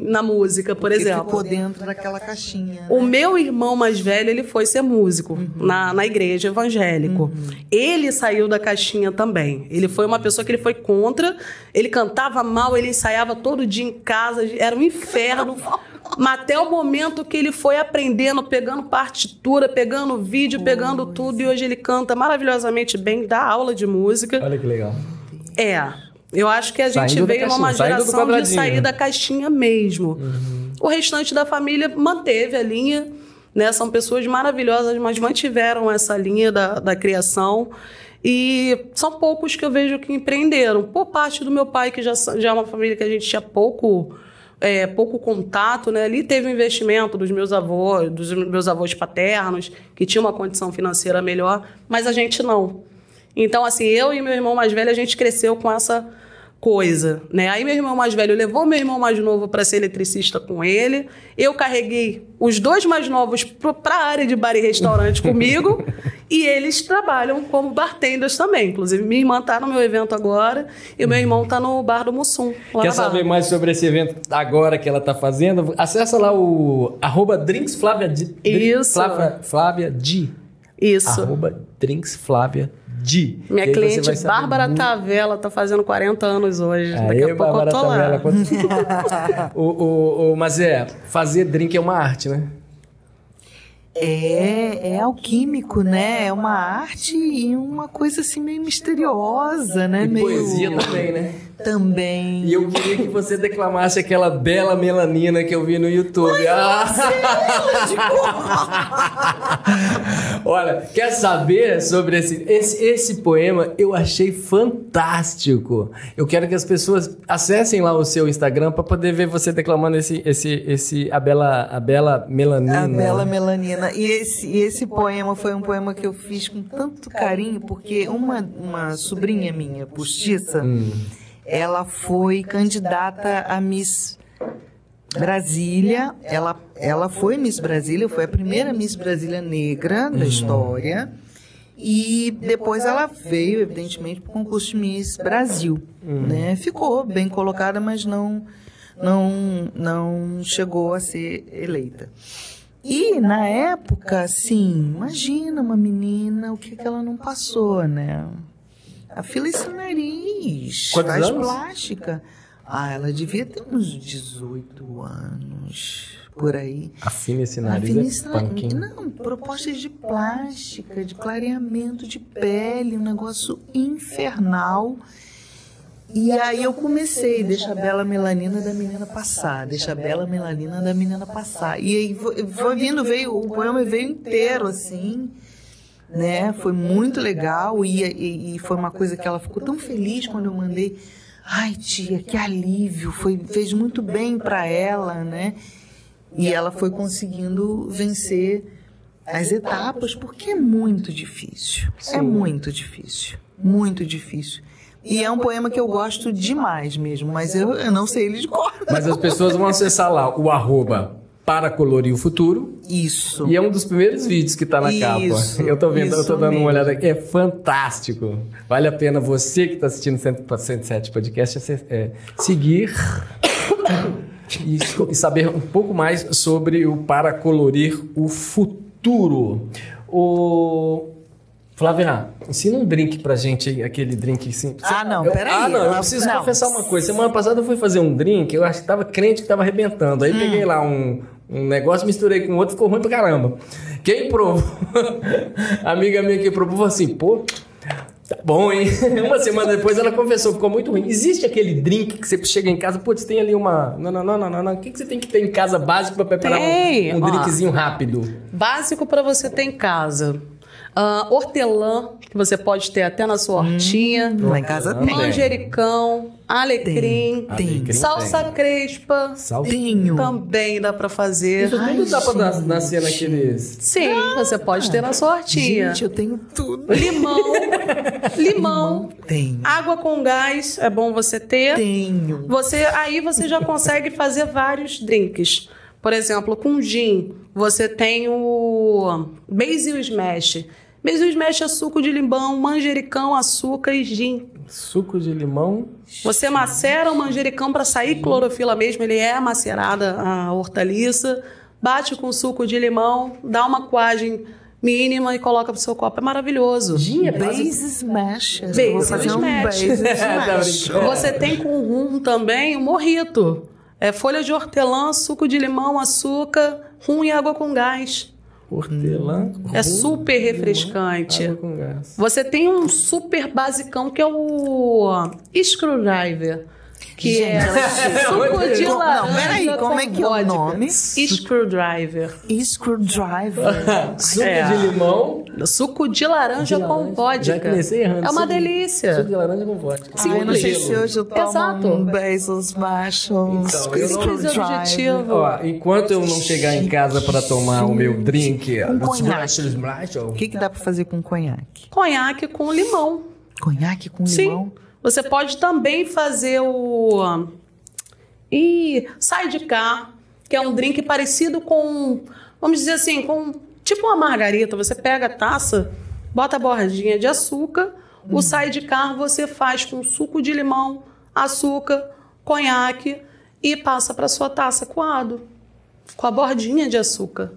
na música, por exemplo. Ficou dentro daquela caixinha. Né? O meu irmão mais velho, ele foi ser músico na igreja evangélica. Ele saiu da caixinha também. Ele foi uma pessoa que ele foi contra, ele cantava mal, ele ensaiava todo dia em casa, era um inferno. Mas até o momento que ele foi aprendendo, pegando partitura, pegando vídeo, pegando tudo, e hoje ele canta maravilhosamente bem, dá aula de música. Olha que legal. Eu acho que a gente veio numa geração de sair da caixinha mesmo. O restante da família manteve a linha, né? São pessoas maravilhosas, mas mantiveram essa linha da criação. E são poucos que eu vejo que empreenderam. Por parte do meu pai, que já é uma família que a gente tinha pouco contato, né? Ali teve um investimento dos meus avós paternos, que tinham uma condição financeira melhor, mas a gente não. Então, assim, eu e meu irmão mais velho, a gente cresceu com essa coisa, né? Aí meu irmão mais velho levou meu irmão mais novo para ser eletricista com ele. Eu carreguei os dois mais novos para a área de bar e restaurante comigo e eles trabalham como bartenders também. Inclusive, minha irmã está no meu evento agora e o meu irmão está no Bar do Mussum. Quer saber mais sobre esse evento agora que ela está fazendo? Acessa lá o @DrinksFlaviaD. Isso. FlaviaD. Isso. @DrinksFlaviaD. Minha cliente Bárbara Tavela está fazendo 40 anos hoje. Daqui a pouco eu tô lá. Mas fazer drink é uma arte, né? É alquímico, né? É uma arte e uma coisa assim meio misteriosa, né? E meio... poesia também, né? Também. E eu queria que você declamasse aquela bela melanina que eu vi no YouTube. Olha, quer saber sobre esse poema? Eu achei fantástico. Eu quero que as pessoas acessem lá o seu Instagram para poder ver você declamando a bela melanina. A bela melanina. E esse poema foi um poema que eu fiz com tanto carinho, porque uma sobrinha minha, postiça, ela foi candidata a Miss Brasília. Ela foi Miss Brasília, foi a primeira Miss Brasília negra da história. E depois ela veio, evidentemente, para o concurso de Miss Brasil. Né? Ficou bem colocada, mas não chegou a ser eleita. E, na época, assim, imagina uma menina, o que ela não passou, né? Afila esse nariz, faz plástica. Ela devia ter uns 18 anos, por aí. Afina esse nariz, punking. Não, propostas de plástica, de clareamento de pele, um negócio infernal. E aí eu comecei, deixa a bela melanina da menina passar, deixa a bela melanina da menina passar. E aí o poema veio inteiro, assim, né? Foi muito legal e foi uma coisa que ela ficou tão feliz quando eu mandei. Ai, tia, que alívio, fez muito bem para ela, né? E ela foi conseguindo vencer as etapas, porque é muito difícil. Sim. É muito difícil, muito difícil. E é um poema que eu gosto demais mesmo, mas eu não sei ele de cor. Mas as pessoas vão acessar lá o @para colorir o futuro. Isso. E é um dos primeiros vídeos que está na capa. Eu tô vendo, eu tô dando uma olhada aqui. É fantástico. Vale a pena você que está assistindo 107 Podcast seguir e saber um pouco mais sobre o Para Colorir o Futuro. Flávia, ensina um drink pra gente, aquele drink assim. Peraí. Eu preciso confessar uma coisa. Semana passada eu fui fazer um drink, eu acho que tava crente que tava arrebentando. Aí peguei lá um negócio, misturei com outro, ficou ruim pra caramba. Quem provou, a amiga minha que provou, falou assim, pô, tá bom, hein? Uma semana depois ela confessou, ficou muito ruim. Existe aquele drink que você chega em casa, putz, tem ali uma... Não. O que você tem que ter em casa básico pra preparar um drinkzinho rápido? Básico pra você ter em casa. Hortelã, que você pode ter até na sua hortinha. Lá em casa tem. Manjericão, alecrim, salsa crespa. Salsinho. Também dá pra fazer. Isso tudo dá pra nascer naqueles... Sim, você pode ter na sua hortinha. Gente, eu tenho tudo. Limão. Tenho. Água com gás, é bom você ter. Tenho. Aí você já consegue fazer vários drinks. Por exemplo, com gin, você tem o Basil Smash. Basil Smash é suco de limão, manjericão, açúcar e gin. Suco de limão. Você macera o manjericão para sair clorofila mesmo, ele é macerada a hortaliça, bate com suco de limão, dá uma coagem mínima e coloca pro seu copo. É maravilhoso. Gin é Base Smash. Basil Vou fazer um Smash. Base Smash. Você tem com rum também o mojito. É folha de hortelã, suco de limão, açúcar, rum e água com gás. Hortelã. É super refrescante. Água com gás. Você tem um super basicão que é o Screwdriver. Que é suco de laranja. Não, peraí, como é que é o nome? Screwdriver. Screwdriver. Suco de limão. Suco de laranja com vodka. Já comecei errando. É uma delícia. Suco de laranja com vodka. Ai, eu não sei se hoje eu tomo Exato. um Basil Smash ou um Então, eu não- Screwdriver. Ó, enquanto eu não chegar em casa para tomar o meu drink, conhaque. o O que dá pra fazer com conhaque? Conhaque com limão. Conhaque com Sim. limão? Você pode também fazer o sidecar, que é um drink parecido com, vamos dizer assim, com tipo uma margarita. Você pega a taça, bota a bordinha de açúcar, o sidecar você faz com suco de limão, açúcar, conhaque e passa para sua taça coado, com a bordinha de açúcar.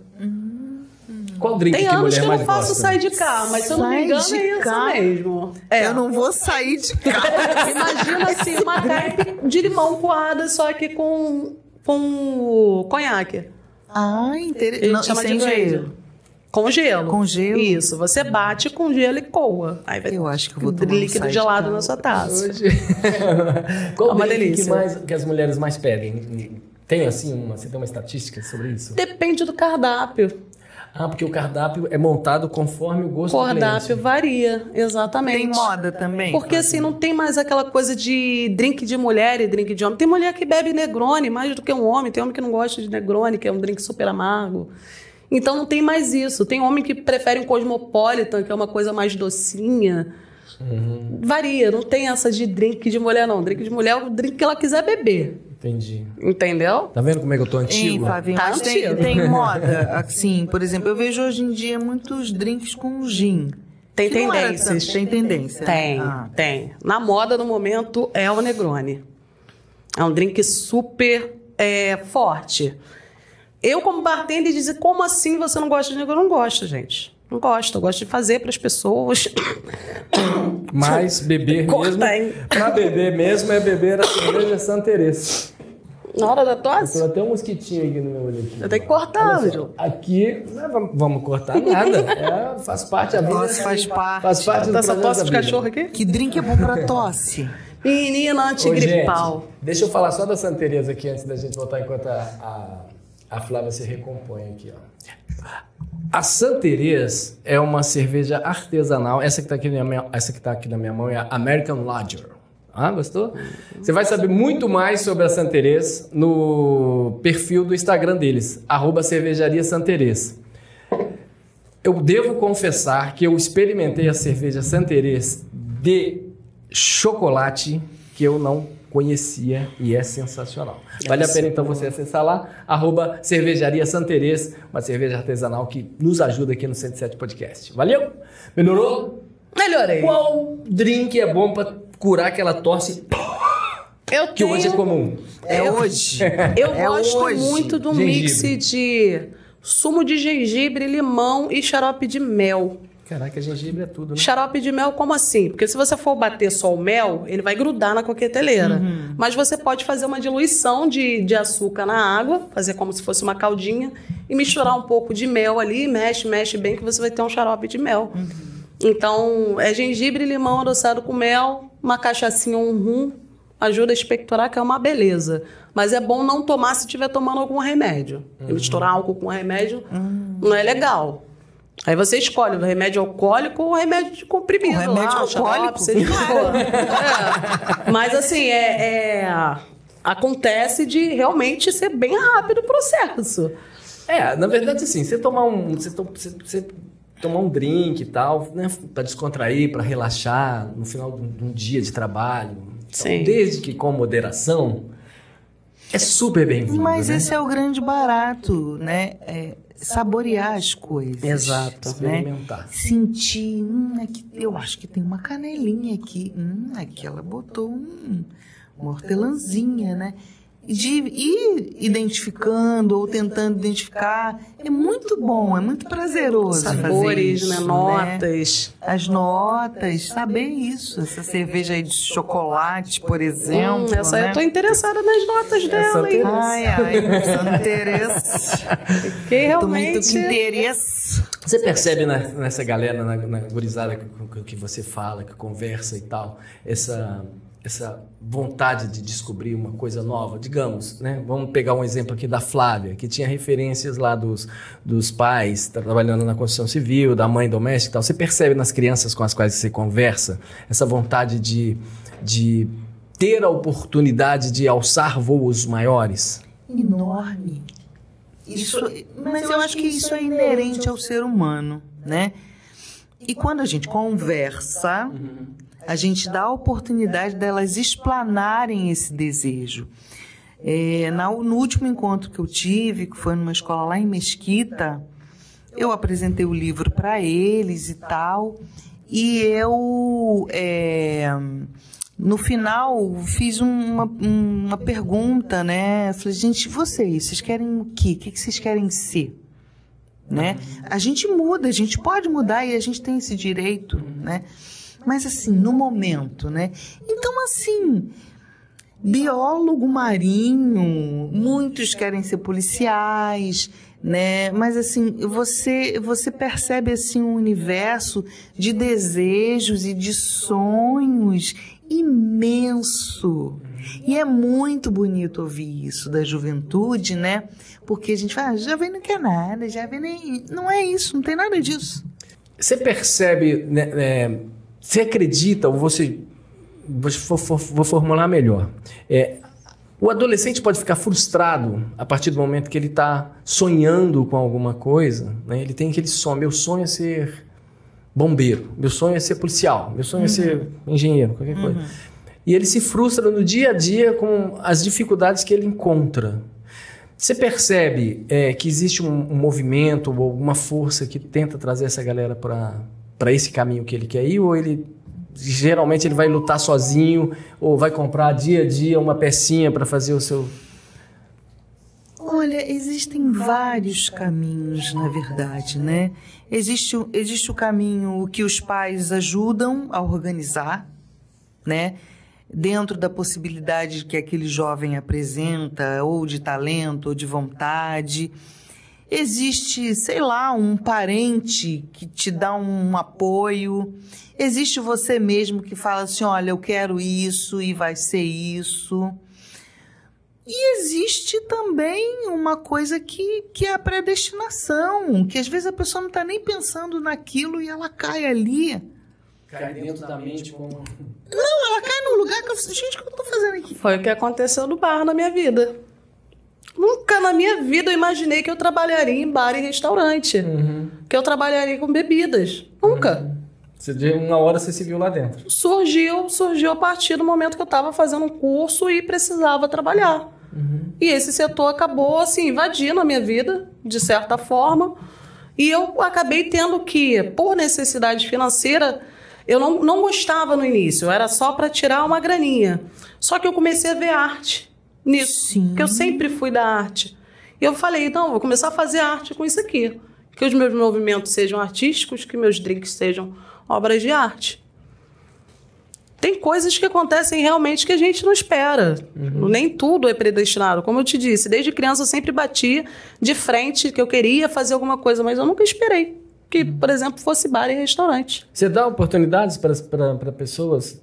Qual drink Tem que anos mulher que eu mais não faço gosta? sidecar, mas se eu não me engano é isso Sidecar? mesmo. Eu não vou sair de casa. Imagina assim, uma caipe de limão coada, só que com conhaque. Ah, A gente interessante. chama Sem de gelo. gelo. Com gelo. Com gelo? Isso. Você bate com gelo e coa. Aí vai Eu acho que eu vou um tomar um líquido sidecar. gelado na sua taça. Hoje... Qual É uma drink delícia. que as mulheres mais pedem? Tem assim, você tem uma estatística sobre isso? Depende do cardápio. Ah, porque o cardápio é montado conforme o gosto O do cardápio cliente. varia, exatamente. Tem moda também? Porque assim, não tem mais aquela coisa de drink de mulher e drink de homem. Tem mulher que bebe Negroni mais do que um homem. Tem homem que não gosta de Negroni, que é um drink super amargo. Então não tem mais isso. Tem homem que prefere um Cosmopolitan, que é uma coisa mais docinha. Varia, não tem essa de drink de mulher, não. Drink de mulher é o drink que ela quiser beber. Entendi. Entendeu? Tá vendo como é que eu tô Hein, antigo? Flavinho, Tá mas tem, antigo. tem moda, assim, por exemplo, eu vejo hoje em dia muitos drinks com gin. Tem Que não era tendências. tanto- Tem tendência. Tem, né? Ah. tem. Na moda, no momento, é o Negroni. É um drink super forte. Eu, como bartender, dizer, como assim você não gosta de Negroni? Eu não gosto, gente. Não gosto. Eu gosto de fazer para as pessoas. Mas beber Corta, mesmo... hein? Pra beber mesmo é beber a cerveja Santa Teresa. Na hora da tosse, Tem até um mosquitinho aqui no meu olho. Aqui. eu tenho que cortar, Olha só, Ângelo. aqui, não é, vamos cortar nada. Faz parte da vida. Tosse faz parte. Faz parte do Tá essa processo tosse de da vida. cachorro aqui? Que drink é bom pra tosse? Menina Ô, antigripal. gente, deixa eu falar só da Santa Teresa aqui antes da gente voltar, enquanto a Flávia se recompõe aqui, ó. A Santa Teresa é uma cerveja artesanal. Essa que tá aqui na minha mão é a American Lager. Ah, gostou? Você vai saber muito mais sobre a Santa Teresa no perfil do Instagram deles, @cervejaria Santa Teresa. Eu devo confessar que eu experimentei a cerveja Santa Teresa de chocolate que eu não conhecia e é sensacional. Vale a pena então você acessar lá, @cervejaria Santa Teresa, uma cerveja artesanal que nos ajuda aqui no 107 Podcast. Valeu? Melhorou? Melhorei. Qual drink é bom pra curar aquela tosse Eu que hoje é tenho- comum? É hoje. Eu É gosto hoje. muito do Gengibre. mix de sumo de gengibre, limão e xarope de mel. Caraca, gengibre é tudo, né? Xarope de mel, como assim? Porque se você for bater só o mel, ele vai grudar na coqueteleira. Mas você pode fazer uma diluição de açúcar na água, fazer como se fosse uma caldinha, e misturar um pouco de mel ali, mexe bem, que você vai ter um xarope de mel. Então, é gengibre e limão adoçado com mel, uma cachaçinha, um rum, ajuda a expectorar, que é uma beleza. Mas é bom não tomar se estiver tomando algum remédio. Misturar álcool com remédio não é legal. Aí você escolhe o remédio alcoólico ou o remédio de comprimido. O remédio lá, alcoólico? xarope, seja o que for. Mas assim, acontece de realmente ser bem rápido o processo. Na verdade, assim, você tomar você tomar um drink e tal, né, para descontrair, para relaxar no final de um dia de trabalho, então, Sim. desde que com moderação, é super bem-vindo. Mas né? esse é o grande barato, né? Saborear as coisas. Exato. Né? Experimentar. Sentir, aqui, eu acho que tem uma canelinha aqui. Aqui ela botou uma hortelãzinha, né? De ir identificando ou tentando identificar, é muito bom, é muito prazeroso. Sabores, fazer isso, notas. Né? As notas, saber isso. Essa cerveja aí de chocolate, por exemplo. Essa né? eu tô interessada nas notas dela, hein? Não interesse. Que realmente... Muito interesse. Você percebe nessa galera, na gurizada que você fala, que conversa e tal, essa vontade de descobrir uma coisa nova, digamos, né? Vamos pegar um exemplo aqui da Flávia, que tinha referências lá dos pais trabalhando na construção civil, da mãe doméstica e tal. Você percebe nas crianças com as quais você conversa essa vontade de ter a oportunidade de alçar voos maiores? Enorme. Mas eu acho que isso é inerente ao ser humano, né? E quando a gente conversa... a gente dá a oportunidade delas explanarem esse desejo. No último encontro que eu tive, que foi numa escola lá em Mesquita, eu apresentei o livro para eles e tal, e eu, no final, fiz uma pergunta, né? Eu falei, gente, vocês querem o quê? O que vocês querem ser? Né? A gente muda, a gente pode mudar e a gente tem esse direito, né? Mas assim, no momento, né? Então, assim, biólogo marinho, muitos querem ser policiais, né? Mas assim, você percebe assim um universo de desejos e de sonhos imenso. E é muito bonito ouvir isso da juventude, né? Porque a gente fala, jovem não quer nada, jovem nem... Não é isso, não tem nada disso. Você percebe... né, você acredita, ou você... Vou formular melhor. O adolescente pode ficar frustrado a partir do momento que ele está sonhando com alguma coisa, né? Ele tem aquele sonho. Meu sonho é ser bombeiro, meu sonho é ser policial, meu sonho é ser engenheiro, qualquer coisa. E ele se frustra no dia a dia com as dificuldades que ele encontra. Você percebe que existe um movimento ou alguma força que tenta trazer essa galera para esse caminho que ele quer ir, ou geralmente ele vai lutar sozinho, ou vai comprar dia a dia uma pecinha para fazer o seu... Olha, existem vários caminhos, na verdade, né? Existe o caminho que os pais ajudam a organizar, né? Dentro da possibilidade que aquele jovem apresenta, ou de talento, ou de vontade. Existe, sei lá, um parente que te dá um apoio. Existe você mesmo que fala assim, olha, eu quero isso e vai ser isso. E existe também uma coisa que é a predestinação, que às vezes a pessoa não está nem pensando naquilo e ela cai ali. Cai dentro da mente como... Não, ela cai num lugar que eu... Gente, o que eu estou fazendo aqui? Foi o que aconteceu no bar na minha vida. Nunca na minha vida eu imaginei que eu trabalharia em bar e restaurante. Que eu trabalharia com bebidas. Nunca. De uma hora você se viu lá dentro. Surgiu a partir do momento que eu estava fazendo um curso e precisava trabalhar. E esse setor acabou, assim, invadindo a minha vida, de certa forma. E eu acabei tendo que, por necessidade financeira, eu não gostava no início. Era só para tirar uma graninha. Só que eu comecei a ver arte nisso. Sim. Porque eu sempre fui da arte. E eu falei, então, vou começar a fazer arte com isso aqui. Que os meus movimentos sejam artísticos, que meus drinks sejam obras de arte. Tem coisas que acontecem realmente que a gente não espera. Nem tudo é predestinado. Como eu te disse, desde criança eu sempre bati de frente que eu queria fazer alguma coisa, mas eu nunca esperei que, por exemplo, fosse bar e restaurante. Você dá oportunidades para pessoas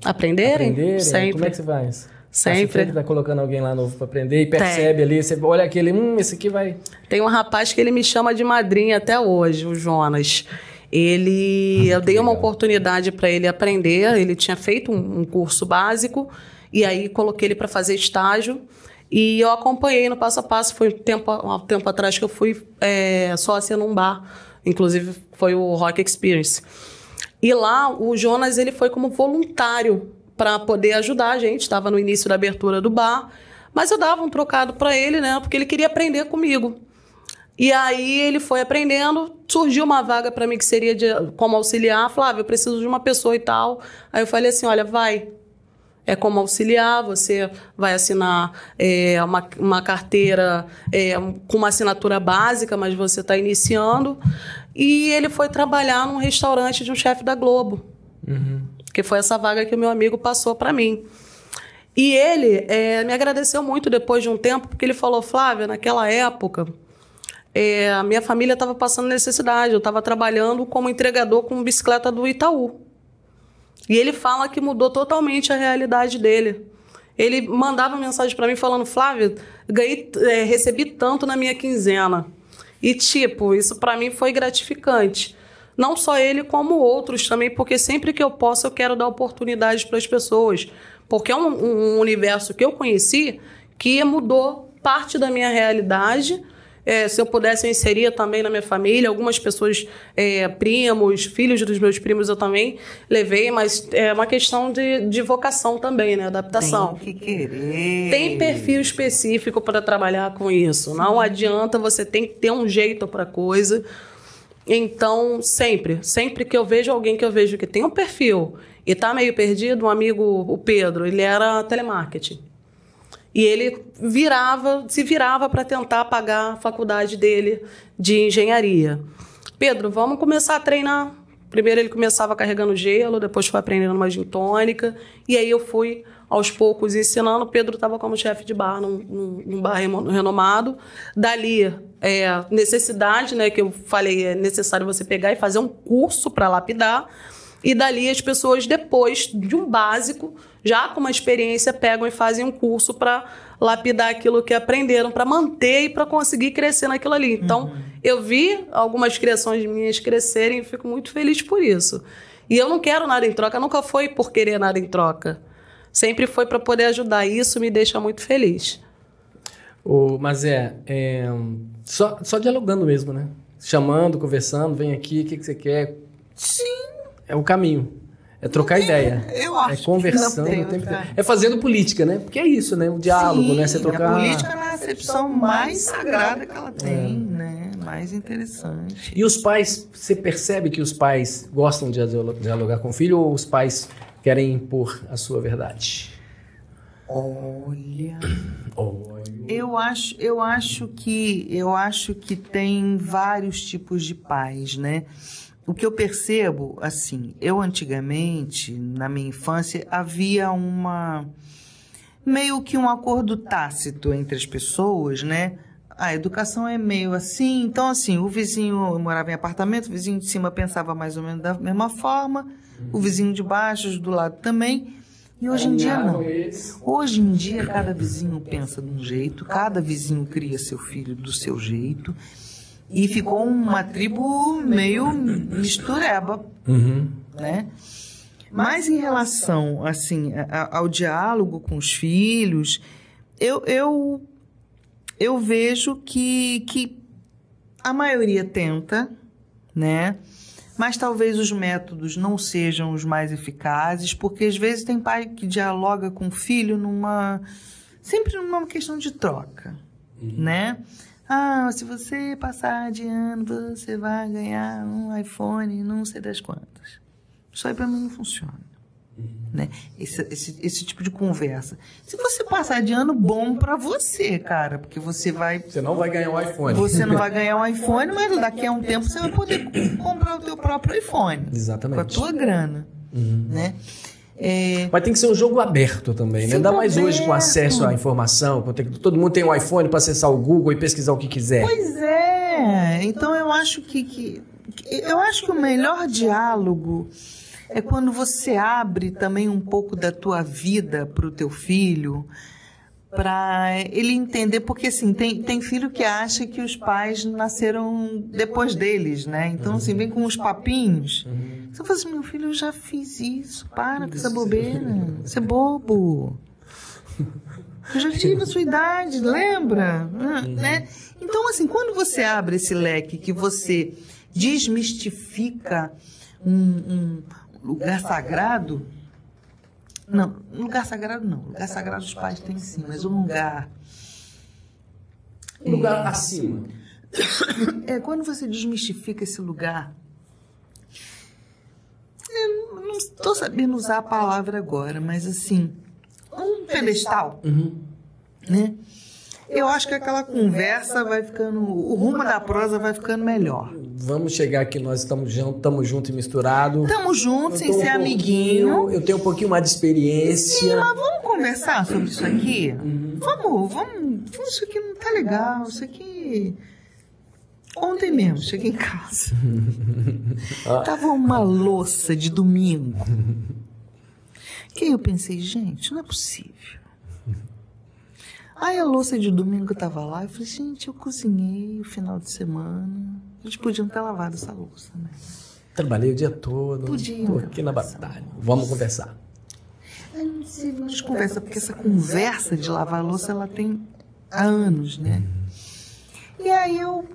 Aprenderem? Sempre. Como é que você faz? Sempre. Você está colocando alguém lá novo para aprender e percebe ali, você olha aquele, esse aqui vai... Tem um rapaz que ele me chama de madrinha até hoje, o Jonas. Eu dei uma oportunidade para ele aprender, ele tinha feito um curso básico, e aí coloquei ele para fazer estágio, e eu acompanhei no passo a passo. Foi há um tempo atrás que eu fui sócia num bar, inclusive foi o Rock Experience. E lá o Jonas ele foi como voluntário para poder ajudar a gente, estava no início da abertura do bar, Mas eu dava um trocado para ele, né? Porque ele queria aprender comigo. E aí ele foi aprendendo, surgiu uma vaga para mim que seria como auxiliar. Flávio, eu preciso de uma pessoa e tal. Aí eu falei assim, olha, vai. É como auxiliar, você vai assinar uma carteira com uma assinatura básica, mas você está iniciando. E ele foi trabalhar num restaurante de um chefe da Globo. Que foi essa vaga que o meu amigo passou para mim. E ele me agradeceu muito depois de um tempo, porque ele falou, Flávia, naquela época, a minha família estava passando necessidade. Eu estava trabalhando como entregador com bicicleta do Itaú. E ele fala que mudou totalmente a realidade dele. Ele mandava mensagem para mim falando, Flávia, recebi tanto na minha quinzena. E, tipo, isso para mim foi gratificante. Não só ele, como outros também, porque sempre que eu posso, eu quero dar oportunidade para as pessoas. Porque é um universo que eu conheci que mudou parte da minha realidade. Se eu pudesse, eu inseria também na minha família. Algumas pessoas, primos, filhos dos meus primos, eu também levei, mas é uma questão de vocação também, né? Adaptação. Tem que querer. Tem perfil específico para trabalhar com isso. Sim. Não adianta, você tem que ter um jeito para a coisa. Então, sempre que eu vejo alguém que eu vejo que tem um perfil e está meio perdido, um amigo, o Pedro, ele era telemarketing. E ele se virava para tentar pagar a faculdade dele de engenharia. Pedro, vamos começar a treinar. Primeiro ele começava carregando gelo, depois foi aprendendo uma gin tônica. E aí eu fui, aos poucos, ensinando. O Pedro estava como chefe de bar, num bar renomado. Dali, necessidade, né, que eu falei, é necessário você pegar e fazer um curso para lapidar. E dali as pessoas, depois de um básico, já com uma experiência, pegam e fazem um curso para lapidar aquilo que aprenderam, para manter e para conseguir crescer naquilo ali. Então, eu vi algumas criações minhas crescerem e fico muito feliz por isso. E eu não quero nada em troca, nunca foi por querer nada em troca. Sempre foi para poder ajudar. E isso me deixa muito feliz. Mas só dialogando mesmo, né? Chamando, conversando, vem aqui, o que você quer? Sim. É o caminho. É trocar ideia. Eu acho. É conversando. É fazendo política, né? Porque é isso, né? O diálogo, sim, né? Você trocar... A política na acepção mais sagrada que ela tem, né? Mais interessante. E os pais, você percebe que os pais gostam de dialogar com o filho ou os pais querem impor a sua verdade? Olha. Eu acho que tem vários tipos de pais, né? O que eu percebo, assim, eu antigamente, na minha infância, havia meio que um acordo tácito entre as pessoas, né? A educação é meio assim, então assim, o vizinho morava em apartamento, o vizinho de cima pensava mais ou menos da mesma forma, o vizinho de baixo, do lado também, e hoje em dia não. Hoje em dia cada vizinho pensa de um jeito, cada vizinho cria seu filho do seu jeito, e ficou uma tribo meio mistureba, né? Mas em relação, assim, ao diálogo com os filhos, eu vejo que a maioria tenta, né? Mas talvez os métodos não sejam os mais eficazes, porque às vezes tem pai que dialoga com o filho sempre numa questão de troca, né? Se você passar de ano, você vai ganhar um iPhone, não sei das quantas. Isso aí para mim não funciona. Né? Esse tipo de conversa. Se você passar de ano, bom para você, cara, porque você não vai ganhar um iPhone. Você não vai ganhar um iPhone, mas daqui a um tempo você vai poder comprar o teu próprio iPhone. Exatamente. Com a tua grana. Né? Mas tem que ser um jogo aberto também, né? Ainda mais hoje com acesso à informação, todo mundo tem um iPhone para acessar o Google e pesquisar o que quiser. Pois é. Então eu acho que o melhor diálogo é quando você abre também um pouco da tua vida para o teu filho, para ele entender, porque assim, tem filho que acha que os pais nasceram depois deles, né? Então assim, vem com uns papinhos. Você fala assim, meu filho, eu já fiz isso, para com essa bobeira, você é bobo. Eu já tive a sua idade, lembra? Né? Então assim, quando você abre esse leque, que você desmistifica um lugar sagrado, Não, lugar sagrado não. Lugar sagrado os pais têm sim, mas um lugar... Lugar acima. Quando você desmistifica esse lugar... Eu não estou sabendo usar a palavra agora, mas assim... Um pedestal, né? Eu acho que aquela conversa vai ficando... O rumo da prosa vai ficando melhor. Vamos chegar aqui, nós estamos juntos e misturados. Estamos juntos, sem ser amiguinho. Eu tenho um pouquinho mais de experiência. Sim, mas vamos conversar sobre isso aqui? Vamos. Isso aqui não tá legal, isso aqui... Ontem mesmo, cheguei em casa. Tava uma louça de domingo. Que eu pensei, gente, não é possível. Aí a louça de domingo tava lá, eu falei, gente, eu cozinhei o final de semana. A gente podia ter lavado essa louça, né? Trabalhei o dia todo. Podia. Tô aqui na batalha. Vamos conversar. Aí não sei, vamos conversar, porque essa conversa de lavar a louça, ela tem há anos, né? E aí eu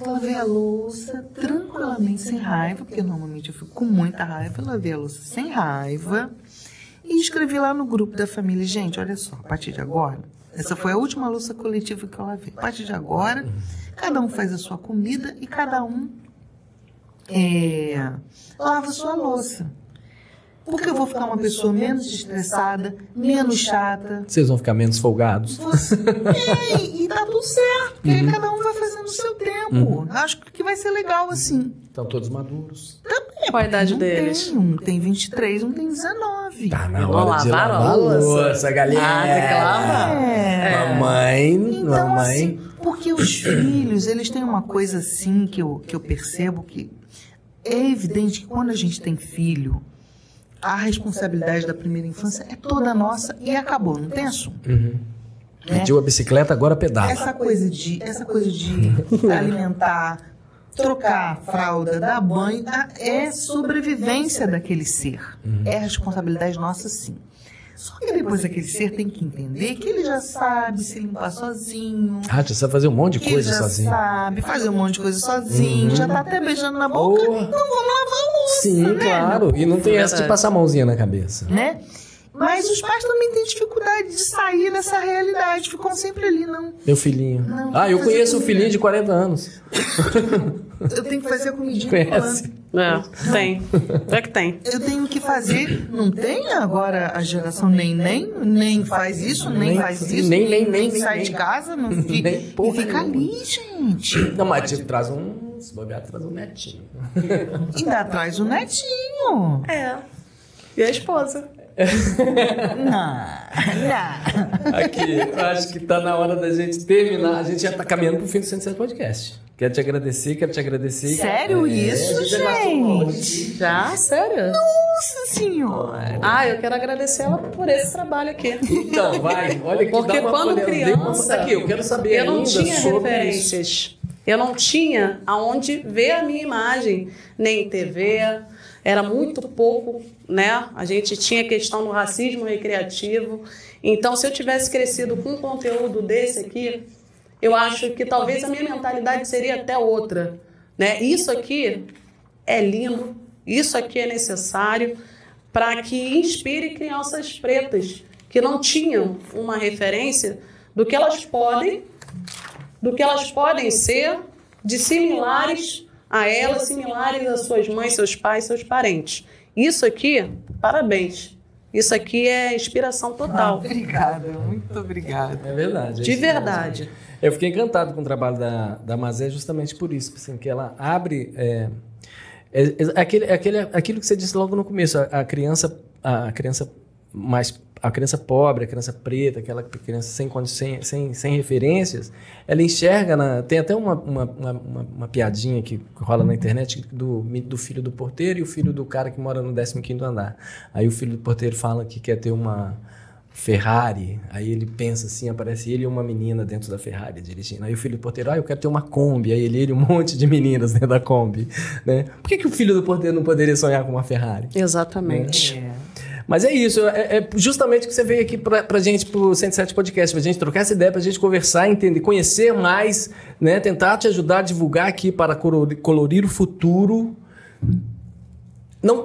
lavei a louça tranquilamente, sem raiva, porque normalmente eu fico com muita raiva. Eu lavei a louça sem raiva e escrevi lá no grupo da família, gente, olha só, a partir de agora, essa foi a última louça coletiva que eu lavei. A partir de agora, cada um faz a sua comida e cada um lava a sua louça. Porque eu vou ficar uma pessoa menos estressada, menos chata. Vocês vão ficar menos folgados. E tá tudo certo. Porque aí cada um vai fazendo o seu tempo. Acho que vai ser legal assim. Estão todos maduros. Também. Qual a idade deles? Um tem 23, um tem 19. Tá na Não hora de lavaram lavar a a louça? louça, galera. Tem que lavar. Mamãe, Então, mamãe. assim, porque os filhos, eles têm uma coisa assim que eu percebo que é evidente que quando a gente tem filho, a responsabilidade da primeira infância é toda nossa e acabou, não tem assunto. Pediu a bicicleta, agora pedala. Essa coisa de alimentar, trocar a fralda, dar banho, é sobrevivência daquele ser. É responsabilidade nossa, sim. Só que depois aquele ser tem que entender que ele já sabe se limpar sozinho. Já sabe fazer um monte de coisa sozinho. Ele já sabe fazer um monte de coisa sozinho, já tá até beijando na boca. Então vamos lavar a louça, Sim, né? claro. E não tem essa de passar a mãozinha na cabeça. Né? Mas os pais também têm dificuldade de sair dessa realidade. Ficam sempre ali, não. Meu filhinho. Não, Eu conheço um filhinho de 40 anos. Eu tenho que fazer a comidinha. Conhece? Tem. É que tem. Eu tenho que fazer. Não tem agora a geração nem faz isso, nem faz isso, nem sai de casa, não fica, Nem porra e fica ali, gente. Não, mas tipo, traz um... Se bobear, traz um netinho. Ainda traz o netinho. E a esposa? Não. Aqui, eu acho que tá na hora da gente terminar. A gente já tá caminhando pro fim do 107 Podcast. Quero te agradecer. Sério isso, gente? Já? Sério? Nossa senhora. Eu quero agradecer ela por esse trabalho aqui. Então, vai. Olha aqui, Porque dá uma quando folha, criança, aqui, eu quero saber eu não ainda tinha sobre referências. isso. Eu não tinha aonde ver a minha imagem, nem em TV. Era muito pouco, né? A gente tinha questão do racismo recreativo. Então, se eu tivesse crescido com um conteúdo desse aqui, eu acho que talvez a minha mentalidade seria até outra, né? Isso aqui é lindo, isso aqui é necessário para que inspire crianças pretas que não tinham uma referência do que elas podem ser de similares a elas, similares às suas mães, seus pais, seus parentes. Isso aqui, parabéns. Isso aqui é inspiração total. Obrigada, muito obrigada. É verdade. De verdade. Eu fiquei encantado com o trabalho da Mazé justamente por isso, assim, que ela abre aquilo que você disse logo no começo, a criança pobre, a criança preta, aquela criança sem referências, ela enxerga, tem até uma piadinha que rola na internet do filho do porteiro e o filho do cara que mora no 15º andar. Aí o filho do porteiro fala que quer ter uma Ferrari, aí ele pensa assim, aparece ele e uma menina dentro da Ferrari dirigindo. Aí o filho do porteiro, eu quero ter uma Kombi. Aí ele e um monte de meninas dentro da Kombi, né? Por que o filho do porteiro não poderia sonhar com uma Ferrari? Exatamente. Mas é isso, é justamente o que você veio aqui pra gente, pro 107 Podcast, pra gente trocar essa ideia, pra gente conversar, entender, conhecer mais, né? Tentar te ajudar a divulgar aqui para colorir o futuro. Não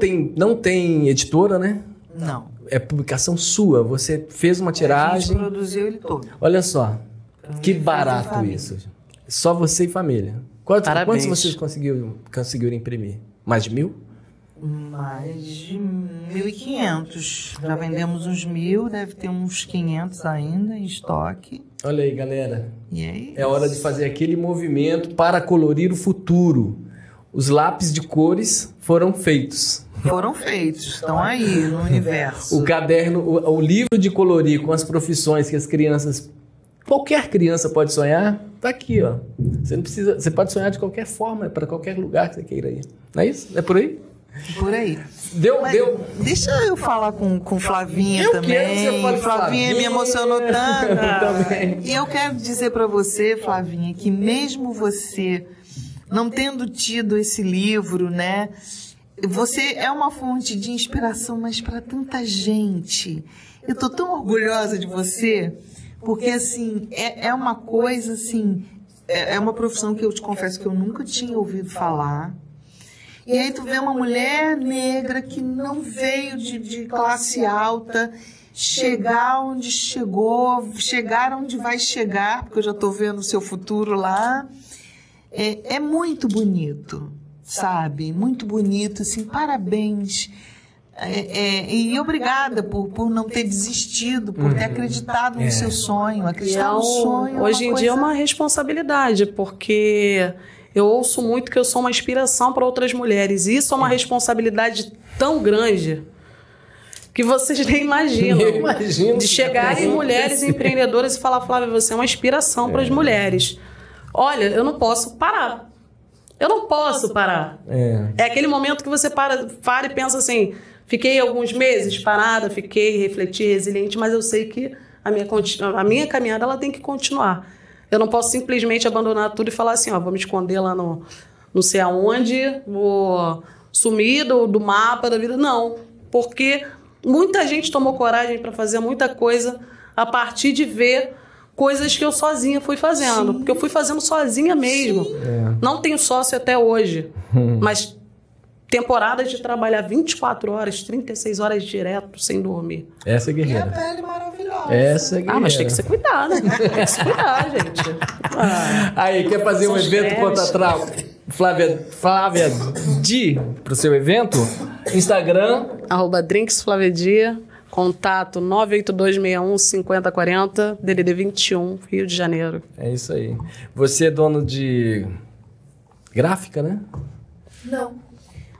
tem editora, né? Não. É publicação sua, você fez uma tiragem. A gente produziu ele todo. Olha só, que barato isso. Só você e família. Quantos vocês conseguiram imprimir? Mais de 1.000? Mais de 1.500. Já vendemos uns 1.000, deve ter uns 500 ainda em estoque. Olha aí, galera. E aí? É hora de fazer aquele movimento para colorir o futuro. Os lápis de cores foram feitos. Foram feitos, estão aí no universo. O caderno, o livro de colorir com as profissões que as crianças... Qualquer criança pode sonhar, tá aqui, ó. Você não precisa... Você pode sonhar de qualquer forma, para qualquer lugar que você queira ir. Não é isso? É por aí? Por aí. Deu. Deixa eu falar com Flavinha também. Quero que você fale Flavinha me emocionou tanto. Também. E eu quero dizer para você, Flavinha, que mesmo você não tendo tido esse livro, né? Você é uma fonte de inspiração, mas para tanta gente. Eu tô tão orgulhosa de você, porque assim, é uma coisa assim, é uma profissão que eu te confesso que eu nunca tinha ouvido falar. E aí tu vê uma mulher negra que não veio de classe alta chegar onde chegou, chegar onde vai chegar, porque eu já estou vendo o seu futuro lá. É muito bonito, sabe? Muito bonito, assim, parabéns. E obrigada por não ter desistido, por ter acreditado no seu sonho. Acreditar no sonho. Hoje em dia é uma responsabilidade, porque... Eu ouço muito que eu sou uma inspiração para outras mulheres. E isso é uma responsabilidade tão grande que vocês nem imaginam. Eu imagino. De chegarem mulheres empreendedoras e falar, Flávia, você é uma inspiração para as mulheres. Olha, eu não posso parar. Eu não posso parar. É aquele momento que você para e pensa assim, fiquei alguns meses parada, refleti, resiliente, mas eu sei que a minha caminhada ela tem que continuar. Eu não posso simplesmente abandonar tudo e falar assim, ó, vou me esconder lá no não sei aonde, vou sumir do mapa da vida. Não, porque muita gente tomou coragem para fazer muita coisa a partir de ver coisas que eu sozinha fui fazendo. Sim. Porque eu fui fazendo sozinha mesmo. Não tenho sócio até hoje, mas temporadas de trabalhar 24 horas, 36 horas direto, sem dormir. Essa é guerreira. E a pele maravilhosa. Essa é guerreira. Mas tem que ser cuidado, né? Tem que se cuidar, gente. Aí, quer fazer um evento contra Flávia Di pro seu evento? Instagram. @drinksflavedia. Contato 98261-5040, DDD 21, Rio de Janeiro. É isso aí. Você é dono de gráfica, né? Não.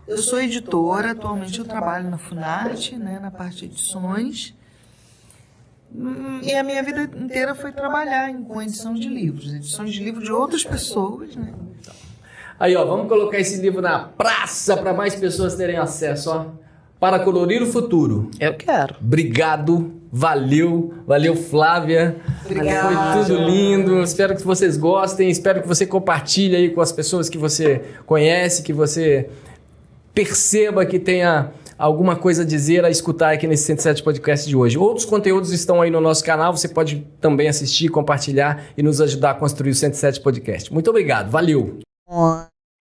Eu sou editora, atualmente eu trabalho na Funarte, né, na parte de edições. E a minha vida inteira foi trabalhar com edição de livros de outras pessoas, né? Aí, ó, vamos colocar esse livro na praça para mais pessoas terem acesso, ó. Para colorir o futuro. Eu quero. Obrigado, valeu, Flávia. Obrigada. Foi tudo lindo. Espero que vocês gostem, espero que você compartilhe aí com as pessoas que você conhece, que você perceba que tenha alguma coisa a dizer, a escutar aqui nesse 107 Podcast de hoje. Outros conteúdos estão aí no nosso canal, você pode também assistir, compartilhar e nos ajudar a construir o 107 Podcast. Muito obrigado, valeu!